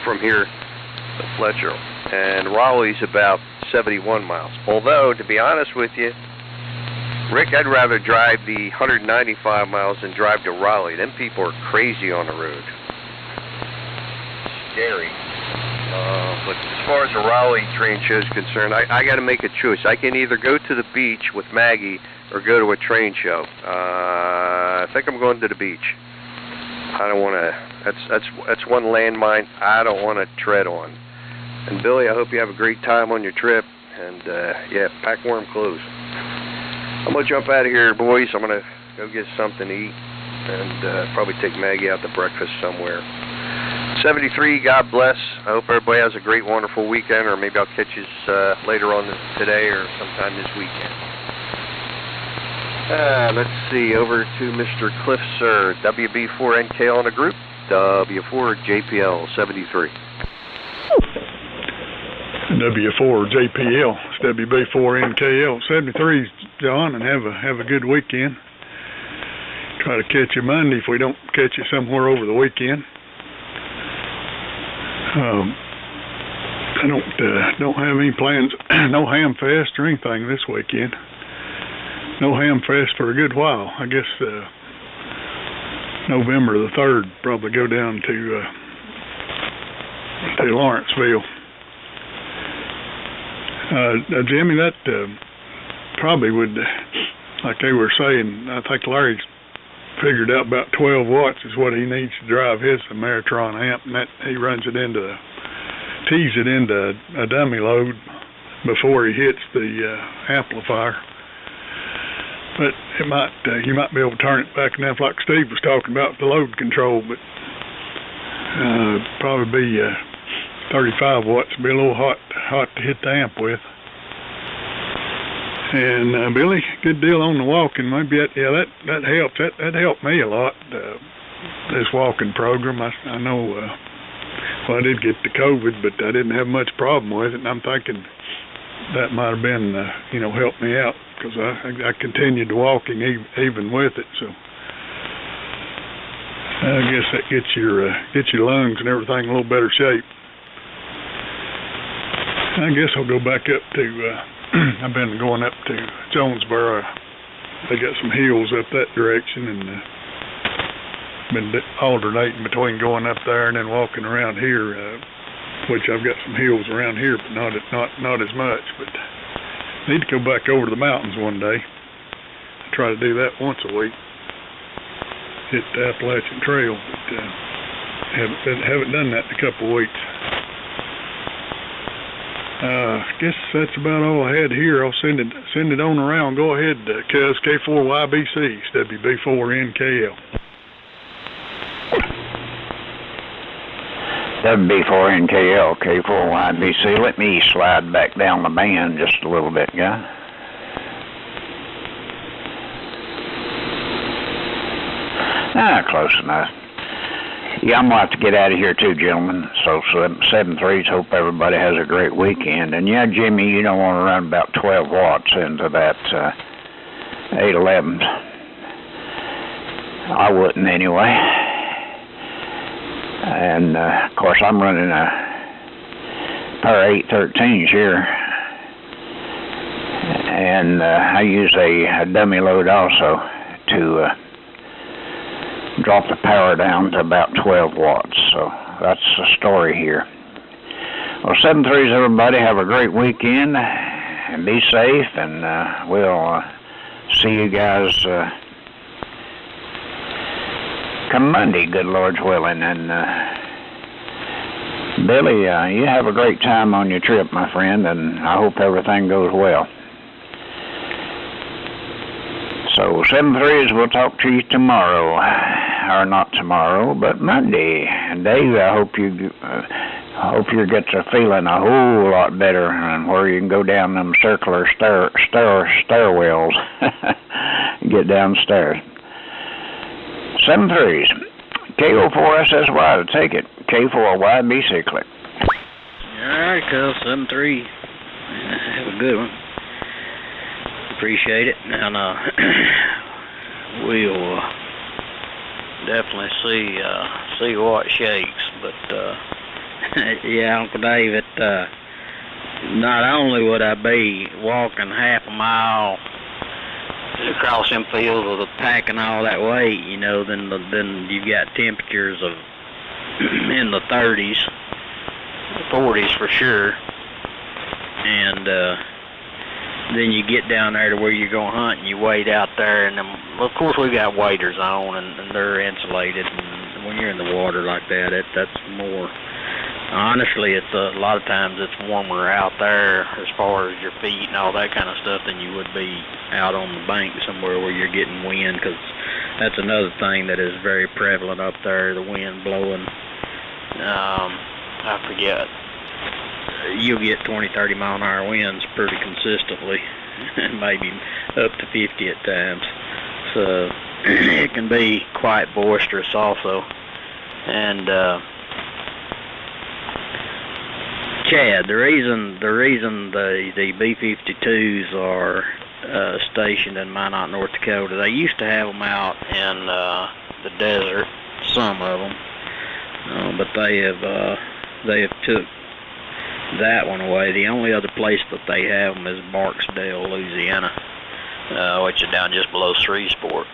from here to Fletcher, and Raleigh's about 71 miles. Although, to be honest with you, Rick, I'd rather drive the 195 miles than drive to Raleigh. Them people are crazy on the road. Scary. But as far as the Raleigh train show is concerned, I got to make a choice. I can either go to the beach with Maggie or go to a train show. I think I'm going to the beach. I don't want to. That's one landmine I don't want to tread on. And Billy, I hope you have a great time on your trip. And yeah, pack warm clothes. I'm gonna jump out of here, boys. I'm gonna go get something to eat and probably take Maggie out to breakfast somewhere. 73, God bless. I hope everybody has a great, wonderful weekend, or maybe I'll catch you later on today or sometime this weekend. Let's see, over to Mr. Cliff, sir. WB4NK on the group, W4JPL 73. W4JPL, it's WB4NKL 73, John, and have a good weekend. Try to catch you Monday if we don't catch you somewhere over the weekend. I don't have any plans, no ham fest or anything this weekend. No ham fest for a good while. I guess November the 3rd, probably go down to Lawrenceville. Jimmy, that probably would, like they were saying, I think Larry's figured out about 12 watts is what he needs to drive his Ameritron amp, and that he runs it into, tees it into a dummy load before he hits the amplifier. But it might, you might be able to turn it back enough, like Steve was talking about the load control, but probably be 35 watts, be a little hot to hit the amp with. And Billy, good deal on the walking. Maybe that helps. That helped me a lot. This walking program. I know. Well, I did get the COVID, but I didn't have much problem with it. And I'm thinking that might have been, helped me out because I continued walking even with it. So I guess that gets your lungs and everything in a little better shape. I guess I'll go back up to. I've been going up to Jonesboro. They got some hills up that direction, and been alternating between going up there and then walking around here, which I've got some hills around here, but not as much. But need to go back over to the mountains one day. I try to do that once a week. Hit the Appalachian Trail, but haven't done that in a couple of weeks. I guess that's about all I had here. I'll send it on around. Go ahead, cuz K4YBC, it's WB4NKL. WB4NKL, K4YBC. Let me slide back down the band just a little bit, guy. Close enough. Yeah, I'm going to have to get out of here too, gentlemen. So 7.3s, hope everybody has a great weekend. And yeah, Jimmy, you don't want to run about 12 watts into that 811. I wouldn't anyway. And of course, I'm running a pair of 813s here. And I use a dummy load also to drop the power down to about 12 watts. So that's the story here. Well, 7.3s, everybody, have a great weekend and be safe, and we'll see you guys come Monday, good Lord's willing. And Billy, you have a great time on your trip, my friend, and I hope everything goes well. So 7.3s, we'll talk to you tomorrow, or not tomorrow, but Monday. And Dave, I hope you get to feeling a whole lot better, and where you can go down them circular stairwells, get downstairs. 7.3s, KO4SSY to take it, K4YBC click. All right, cuz 7.3. Have a good one. Appreciate it. And we'll definitely see what shakes. But yeah, Uncle Dave, not only would I be walking half a mile across them fields with packing all that weight, you know, then you've got temperatures of in the 30s, 40s for sure, and then you get down there to where you're going hunting, you wade out there, and of course we got waders on, and they're insulated, and when you're in the water like that, that's more. Honestly, it's a lot of times it's warmer out there as far as your feet and all that kind of stuff than you would be out on the bank somewhere where you're getting wind, because that's another thing that is very prevalent up there, the wind blowing. I forget. You'll get 20, 30 mile an hour winds pretty consistently, and maybe up to 50 at times. So it can be quite boisterous also. And Chad, the reason the B-52s are stationed in Minot, North Dakota, they used to have them out in the desert, some of them, but they have took that one away. The only other place that they have them is Barksdale, Louisiana, which is down just below Shreveport.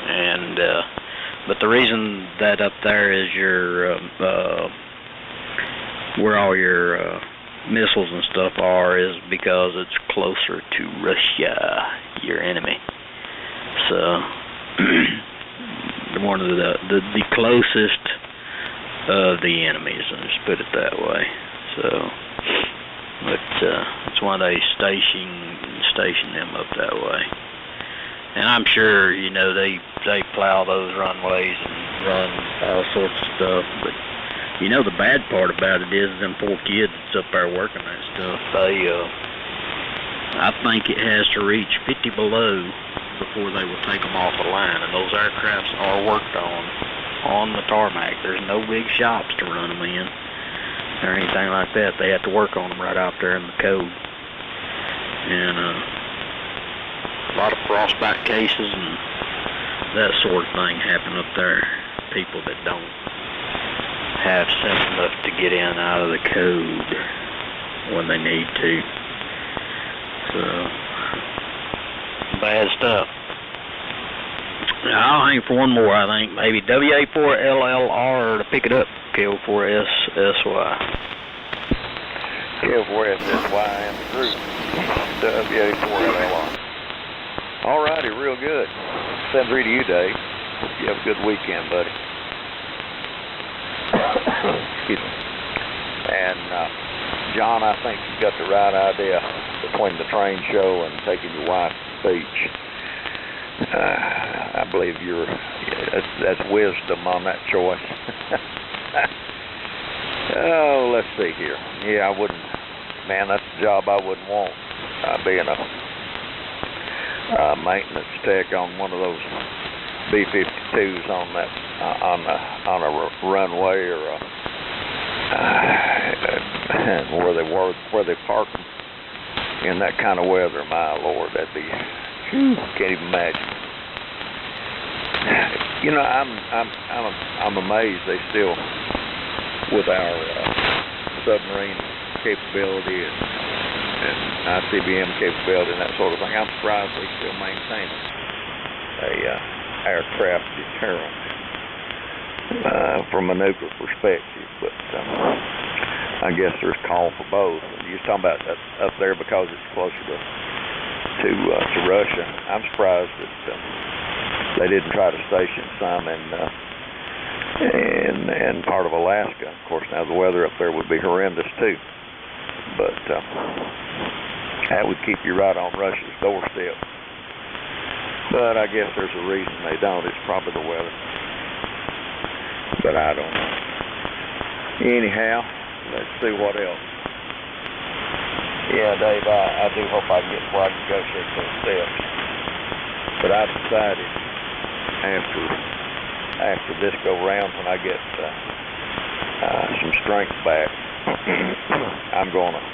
And but the reason that up there is your where all your missiles and stuff are is because it's closer to Russia, your enemy. So one of the closest of the enemies, let's put it that way. So, but it's why they station them up that way. And I'm sure, you know, they plow those runways and run all sorts of stuff, but you know, the bad part about it is them poor kids that's up there working that stuff, I think it has to reach 50 below before they will take them off the line. And those aircrafts are worked on the tarmac. There's no big shops to run them in or anything like that. They have to work on them right out there in the code. And a lot of frostbite cases and that sort of thing happen up there. People that don't have sense enough to get in out of the code when they need to. So, bad stuff. I'll hang for one more, I think. Maybe WA4LLR to pick it up. KO4SSY. KO4SSY and the group. WA4LLR. All righty, real good. 7-3 to you, Dave. Hope you have a good weekend, buddy. Excuse me. And John, I think you got the right idea between the train show and taking your wife to the beach. I believe that's wisdom on that choice. Oh, let's see here. Yeah, I wouldn't. Man, that's a job I wouldn't want. Being a maintenance tech on one of those B-52s on that on a runway or where they park them in that kind of weather. My Lord, that'd be can't even imagine. You know, I'm amazed they still, with our submarine capability and ICBM capability and that sort of thing, I'm surprised they still maintain a aircraft deterrent from a nuclear perspective, but I guess there's call for both. You're talking about up there because it's closer to Russia. I'm surprised that they didn't try to station some in part of Alaska. Of course, now the weather up there would be horrendous too, but that would keep you right on Russia's doorstep. But I guess there's a reason they don't. It's probably the weather. But I don't know. Anyhow, let's see what else. Yeah, Dave, I do hope I can get where I can negotiate those steps. But I decided after this go round, when I get some strength back, I'm gonna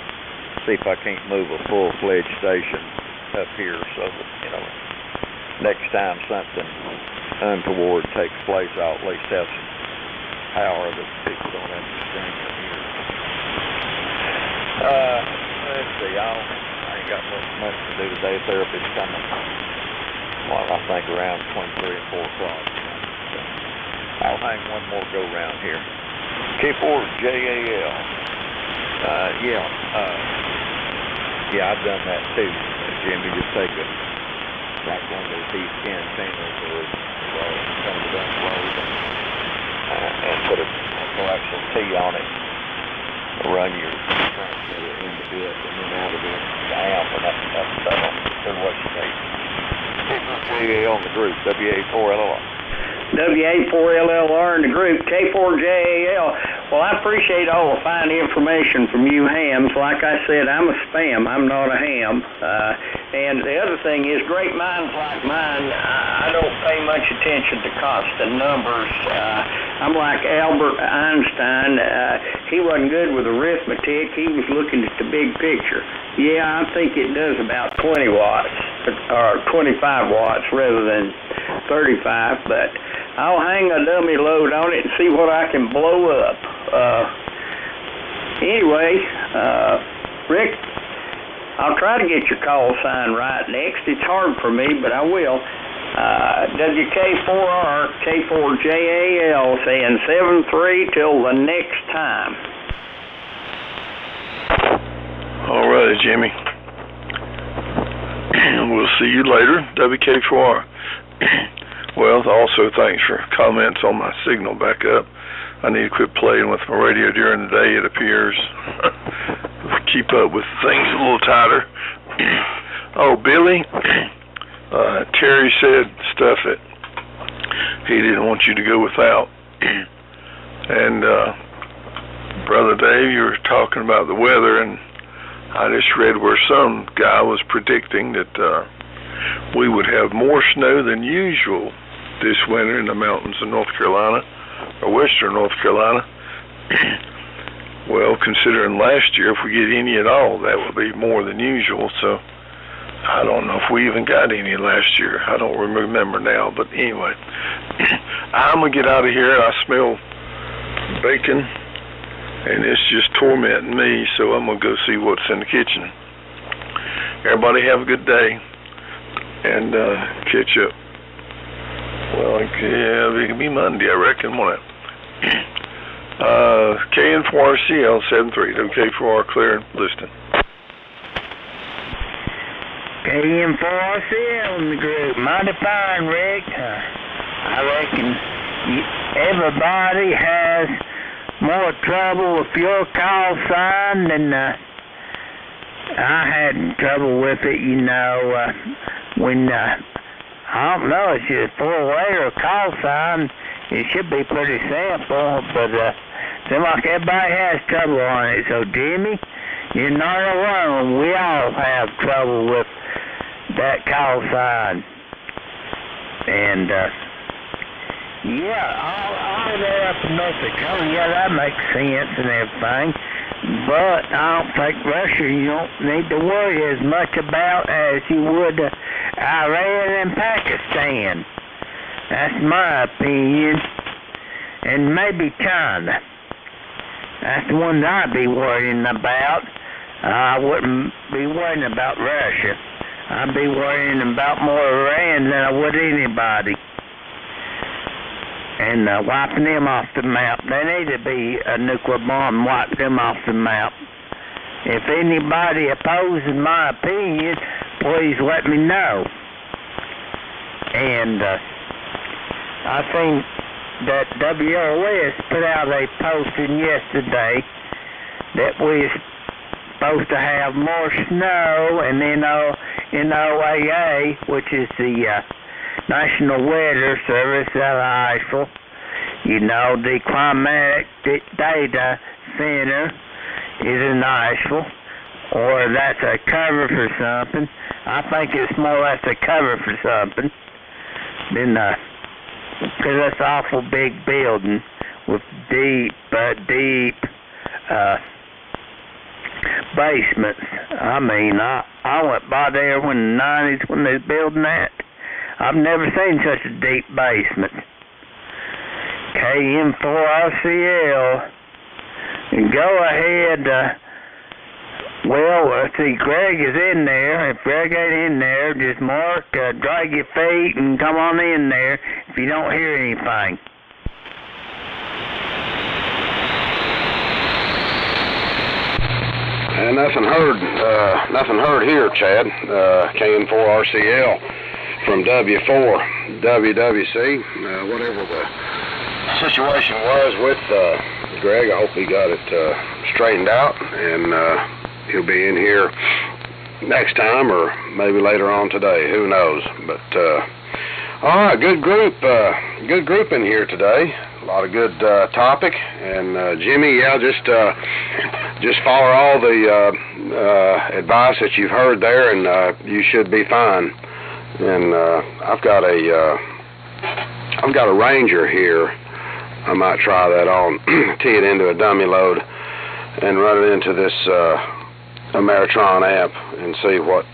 see if I can't move a full-fledged station up here so that, you know, next time something untoward takes place, I'll at least have some power that's fixed on that thing up here. Let's see, I ain't got much to do today. Therapy's coming, well, I think around 23 and 4 o'clock. So I'll hang one more go round here. K4JAL. Yeah, I've done that too, Jimmy. Just take like one of those deep antennas or some of the unload and put a coaxial T on it, run your transmitter into it and then out of it, the amp, and that's what you need. K4JAL on the group, WA4LLR. WA4LLR in the group, K4JAL. Well, I appreciate all the fine information from you hams. Like I said, I'm a spam. I'm not a ham. And the other thing is, great minds like mine, I don't pay much attention to constant numbers. I'm like Albert Einstein. He wasn't good with arithmetic. He was looking at the big picture. Yeah, I think it does about 20 watts, or 25 watts rather than 35, but I'll hang a dummy load on it and see what I can blow up. Anyway, Rick, I'll try to get your call sign right next. It's hard for me, but I will. WK4R, K4JAL, saying 7-3 till the next time. All right, Jimmy. We'll see you later, WK4R. Well, also thanks for comments on my signal back up. I need to quit playing with my radio during the day, it appears. Keep up with things a little tighter. Oh, Billy, Terry said stuff that he didn't want you to go without. And Brother Dave, you were talking about the weather, and I just read where some guy was predicting that we would have more snow than usual this winter in the mountains of North Carolina, or western North Carolina. Well, considering last year, if we get any at all, that would be more than usual, so I don't know if we even got any last year. I don't remember now, but anyway. I'm going to get out of here. I smell bacon, and it's just tormenting me, so I'm going to go see what's in the kitchen. Everybody have a good day, and catch up. Well, yeah, it can be Monday, I reckon, won't it? KN4RCL 73, WK4R clear and listening. KN4RCL in the group. Mighty fine, Rick. I reckon everybody has more trouble with your call sign than I had trouble with it, you know, when I don't know, it's just 4-letter call sign. It should be pretty simple, but seems like everybody has trouble on it. So, Jimmy, you're not alone. We all have trouble with that call sign. And, yeah, all that up in North Dakota, yeah, that makes sense and everything. But I don't think Russia you don't need to worry as much about as you would Iran and Pakistan. That's my opinion. And maybe China. That's the one I'd be worrying about. I wouldn't be worrying about Russia. I'd be worrying about more Iran than I would anybody. And wiping them off the map. There need to be a nuclear bomb, wipe them off the map. If anybody opposes my opinion, please let me know. And I think that WOS put out a posting yesterday that we're supposed to have more snow, and then NOAA, which is the National Weather Service out of Asheville, you know, the Climatic Data Center is in Asheville, or that's a cover for something. I think it's more or less a cover for something. Then, because that's an awful big building with deep basements. I mean, I went by there when the 90s when they was building that. I've never seen such a deep basement. KM4RCL. Go ahead. Well, see, Greg is in there. If Greg ain't in there, just mark, drag your feet, and come on in there if you don't hear anything. And nothing heard here, Chad. KN4RCL from W4 WWC. Whatever the situation was with Greg, I hope he got it straightened out, and he'll be in here next time or maybe later on today. Who knows? But all right, good group in here today. A lot of good topic, and Jimmy, yeah, just follow all the advice that you've heard there, and you should be fine. And I've got a Ranger here. I might try that on, tee it into a dummy load, and run it into this Ameritron app and see what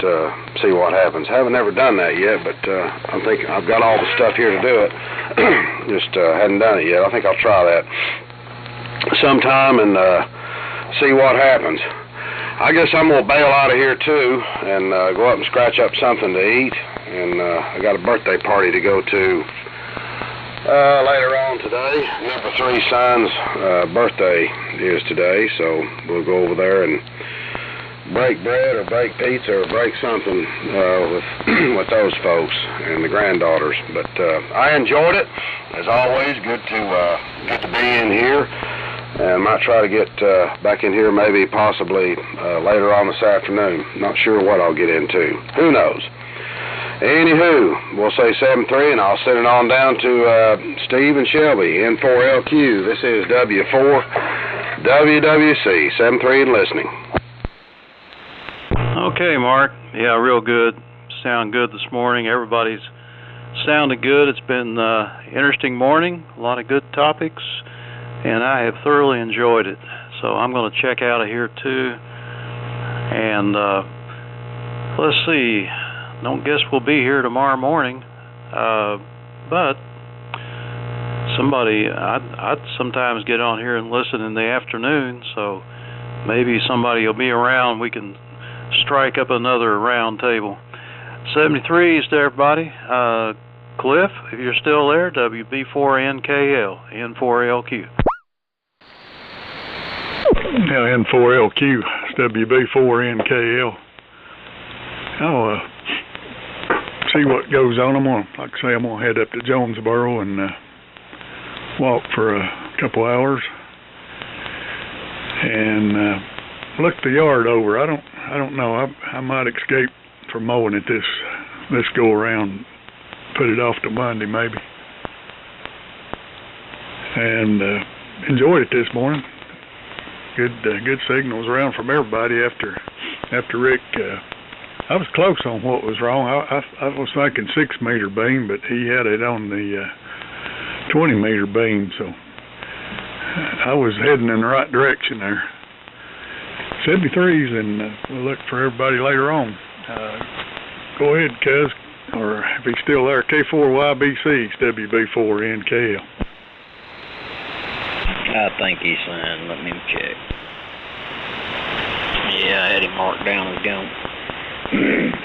happens. Haven't ever done that yet, but I'm thinking I've got all the stuff here to do it. Just hadn't done it yet. I think I'll try that sometime and see what happens. I guess I'm gonna bail out of here too and go up and scratch up something to eat. And I got a birthday party to go to later on today. Number 3 son's birthday is today, so we'll go over there and break bread or break pizza or break something with those folks and the granddaughters. But I enjoyed it as always. Good to be in here, and might try to get back in here maybe possibly later on this afternoon. Not sure what I'll get into. Who knows? Anywho, we'll say 7-3, and I'll send it on down to Steve and Shelby, N4LQ. This is W4 WWC, 7-3 and listening. Okay, Mark. Yeah, real good. Sound good this morning. Everybody's sounded good. It's been an interesting morning, a lot of good topics, and I have thoroughly enjoyed it. So I'm going to check out of here too. And let's see. Don't guess we'll be here tomorrow morning, but I'd sometimes get on here and listen in the afternoon, so maybe somebody will be around. We can strike up another round table. 73s to everybody. Cliff, if you're still there, WB4NKL, N4LQ. Yeah, N4LQ, it's WB4NKL. I'll see what goes on. I'm gonna head up to Jonesboro and walk for a couple hours and look the yard over. I don't know. I might escape from mowing it this go around. Put it off to Monday maybe. And enjoyed it this morning. Good signals around from everybody after Rick. I was close on what was wrong. I was thinking 6-meter beam, but he had it on the 20-meter beam, so I was heading in the right direction there. 73s, and we'll look for everybody later on. Go ahead, cuz, or if he's still there, K4YBC, WB4NKL. I think he's signed. Let me check. Yeah, I had him marked down as gone.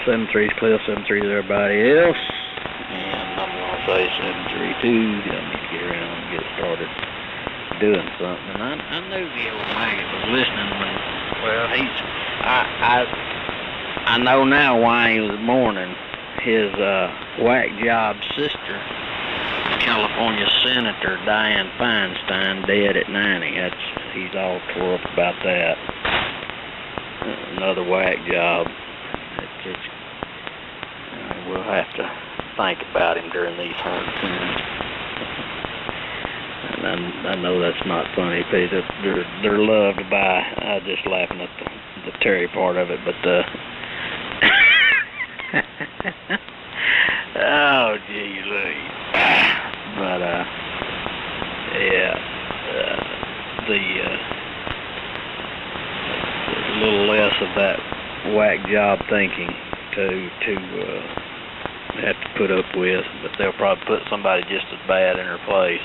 7-3's Cliff, 7-3's everybody else. And I'm going to say 7-3 too. I need to get around and get started doing something. And I knew the old maggot was listening when, well, I know now why he was mourning. His whack job sister, California Senator Dianne Feinstein, dead at 90. He's all tore up about that. Another whack job. We'll have to think about him during these hard times. And I know that's not funny, Peter. They're loved by. I was just laughing at the Terry part of it, but oh gee, Louise. But yeah, the little less of that whack job thinking to have to put up with, but they'll probably put somebody just as bad in her place.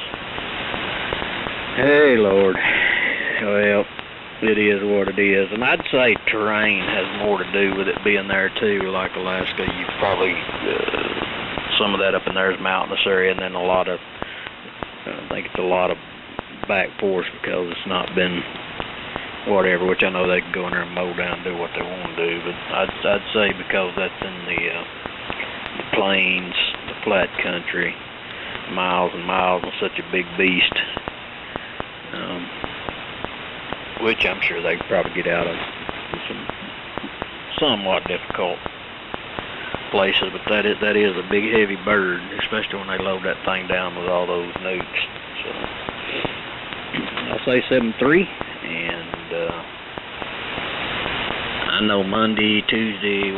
Hey, Lord. Well, it is what it is, and I'd say terrain has more to do with it being there too. Like Alaska, you probably some of that up in there is mountainous area, and then I think it's a lot of back force because it's not been whatever. Which I know they can go in there and mow down and do what they want to do, but I'd say because that's in the plains, the flat country, miles and miles, and such a big beast. Which I'm sure they could probably get out of some somewhat difficult places, but that is a big heavy bird, especially when they load that thing down with all those nukes. So I'll say 7-3, and I know Monday, Tuesday,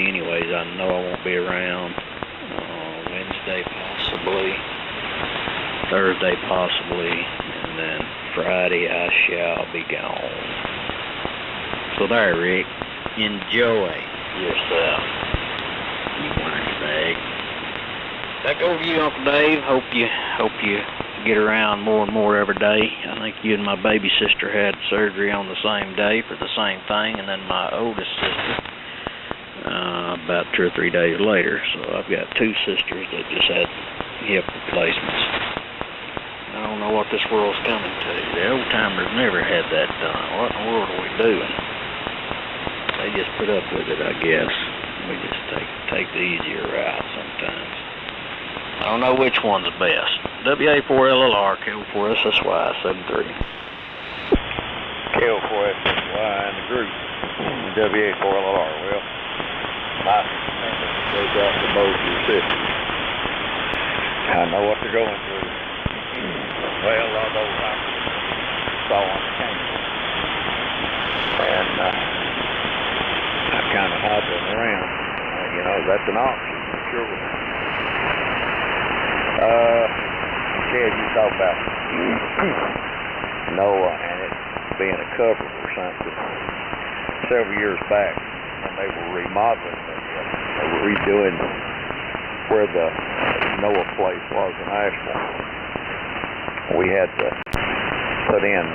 anyways, I know I won't be around. Wednesday possibly, Thursday possibly, and then Friday I shall be gone. So there, Rick. Enjoy yourself, you whiny bag. Back over to you, Uncle Dave. Hope you get around more and more every day. I think you and my baby sister had surgery on the same day for the same thing, and then my oldest sister about 2 or 3 days later. So I've got 2 sisters that just had hip replacements. I don't know what this world's coming to. The old timers never had that done. What in the world are we doing? They just put up with it, I guess. We just take the easier route sometimes. I don't know which one's the best. WA4LLR, K4SSY, 73. K4SSY and the group. WA4LLR. Well, my family goes out to both your sisters. I know what they're going through. Well, a lot of those I saw on the camera. And I kind of hop them around. You know, that's an option, sure. Chad, you talk about Noah and it being a cover or something. Several years back, when they were remodeling, they were redoing where the Noah place was in Asheville. We had to put in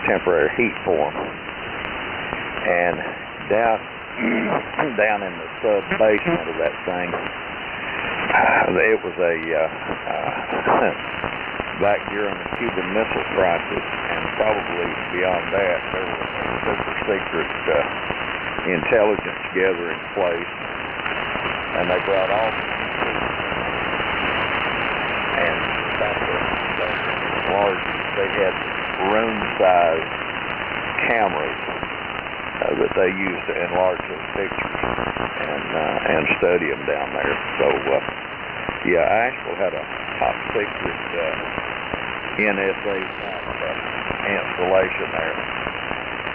temporary heat for them. And down in the sub-basement of that thing, it was a back during the Cuban Missile Crisis, and probably beyond that, there was a super secret intelligence gathering place, and they brought all and large. They had room-sized cameras that they used to enlarge those pictures and study them down there. So, yeah, Asheville had a top secret NSA installation there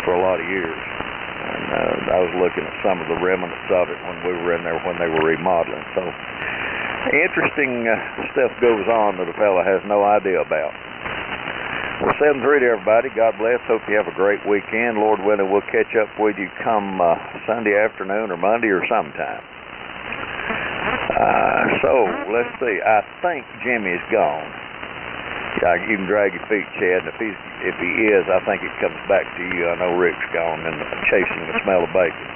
for a lot of years. And I was looking at some of the remnants of it when we were in there when they were remodeling. So, interesting stuff goes on that a fella has no idea about. Well, 7-3 to everybody. God bless. Hope you have a great weekend. Lord willing, we'll catch up with you come Sunday afternoon or Monday or sometime. So, let's see. I think Jimmy's gone. You can drag your feet, Chad. And if he is, I think it comes back to you. I know Rick's gone and chasing the smell of bacon.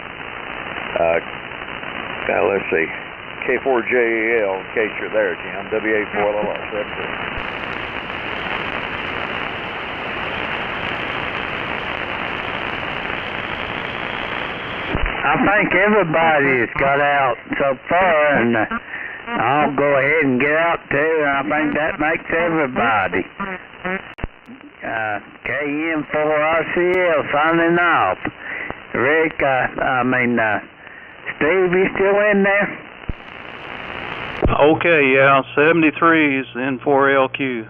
Let's see. K4JEL, in case you're there, Jim. WA4LLR, 7-3. I think everybody's got out so far, and I'll go ahead and get out too, and I think that makes everybody. KM4RCL signing off. Rick, Steve, you still in there? Okay, yeah, 73's in 4LQ.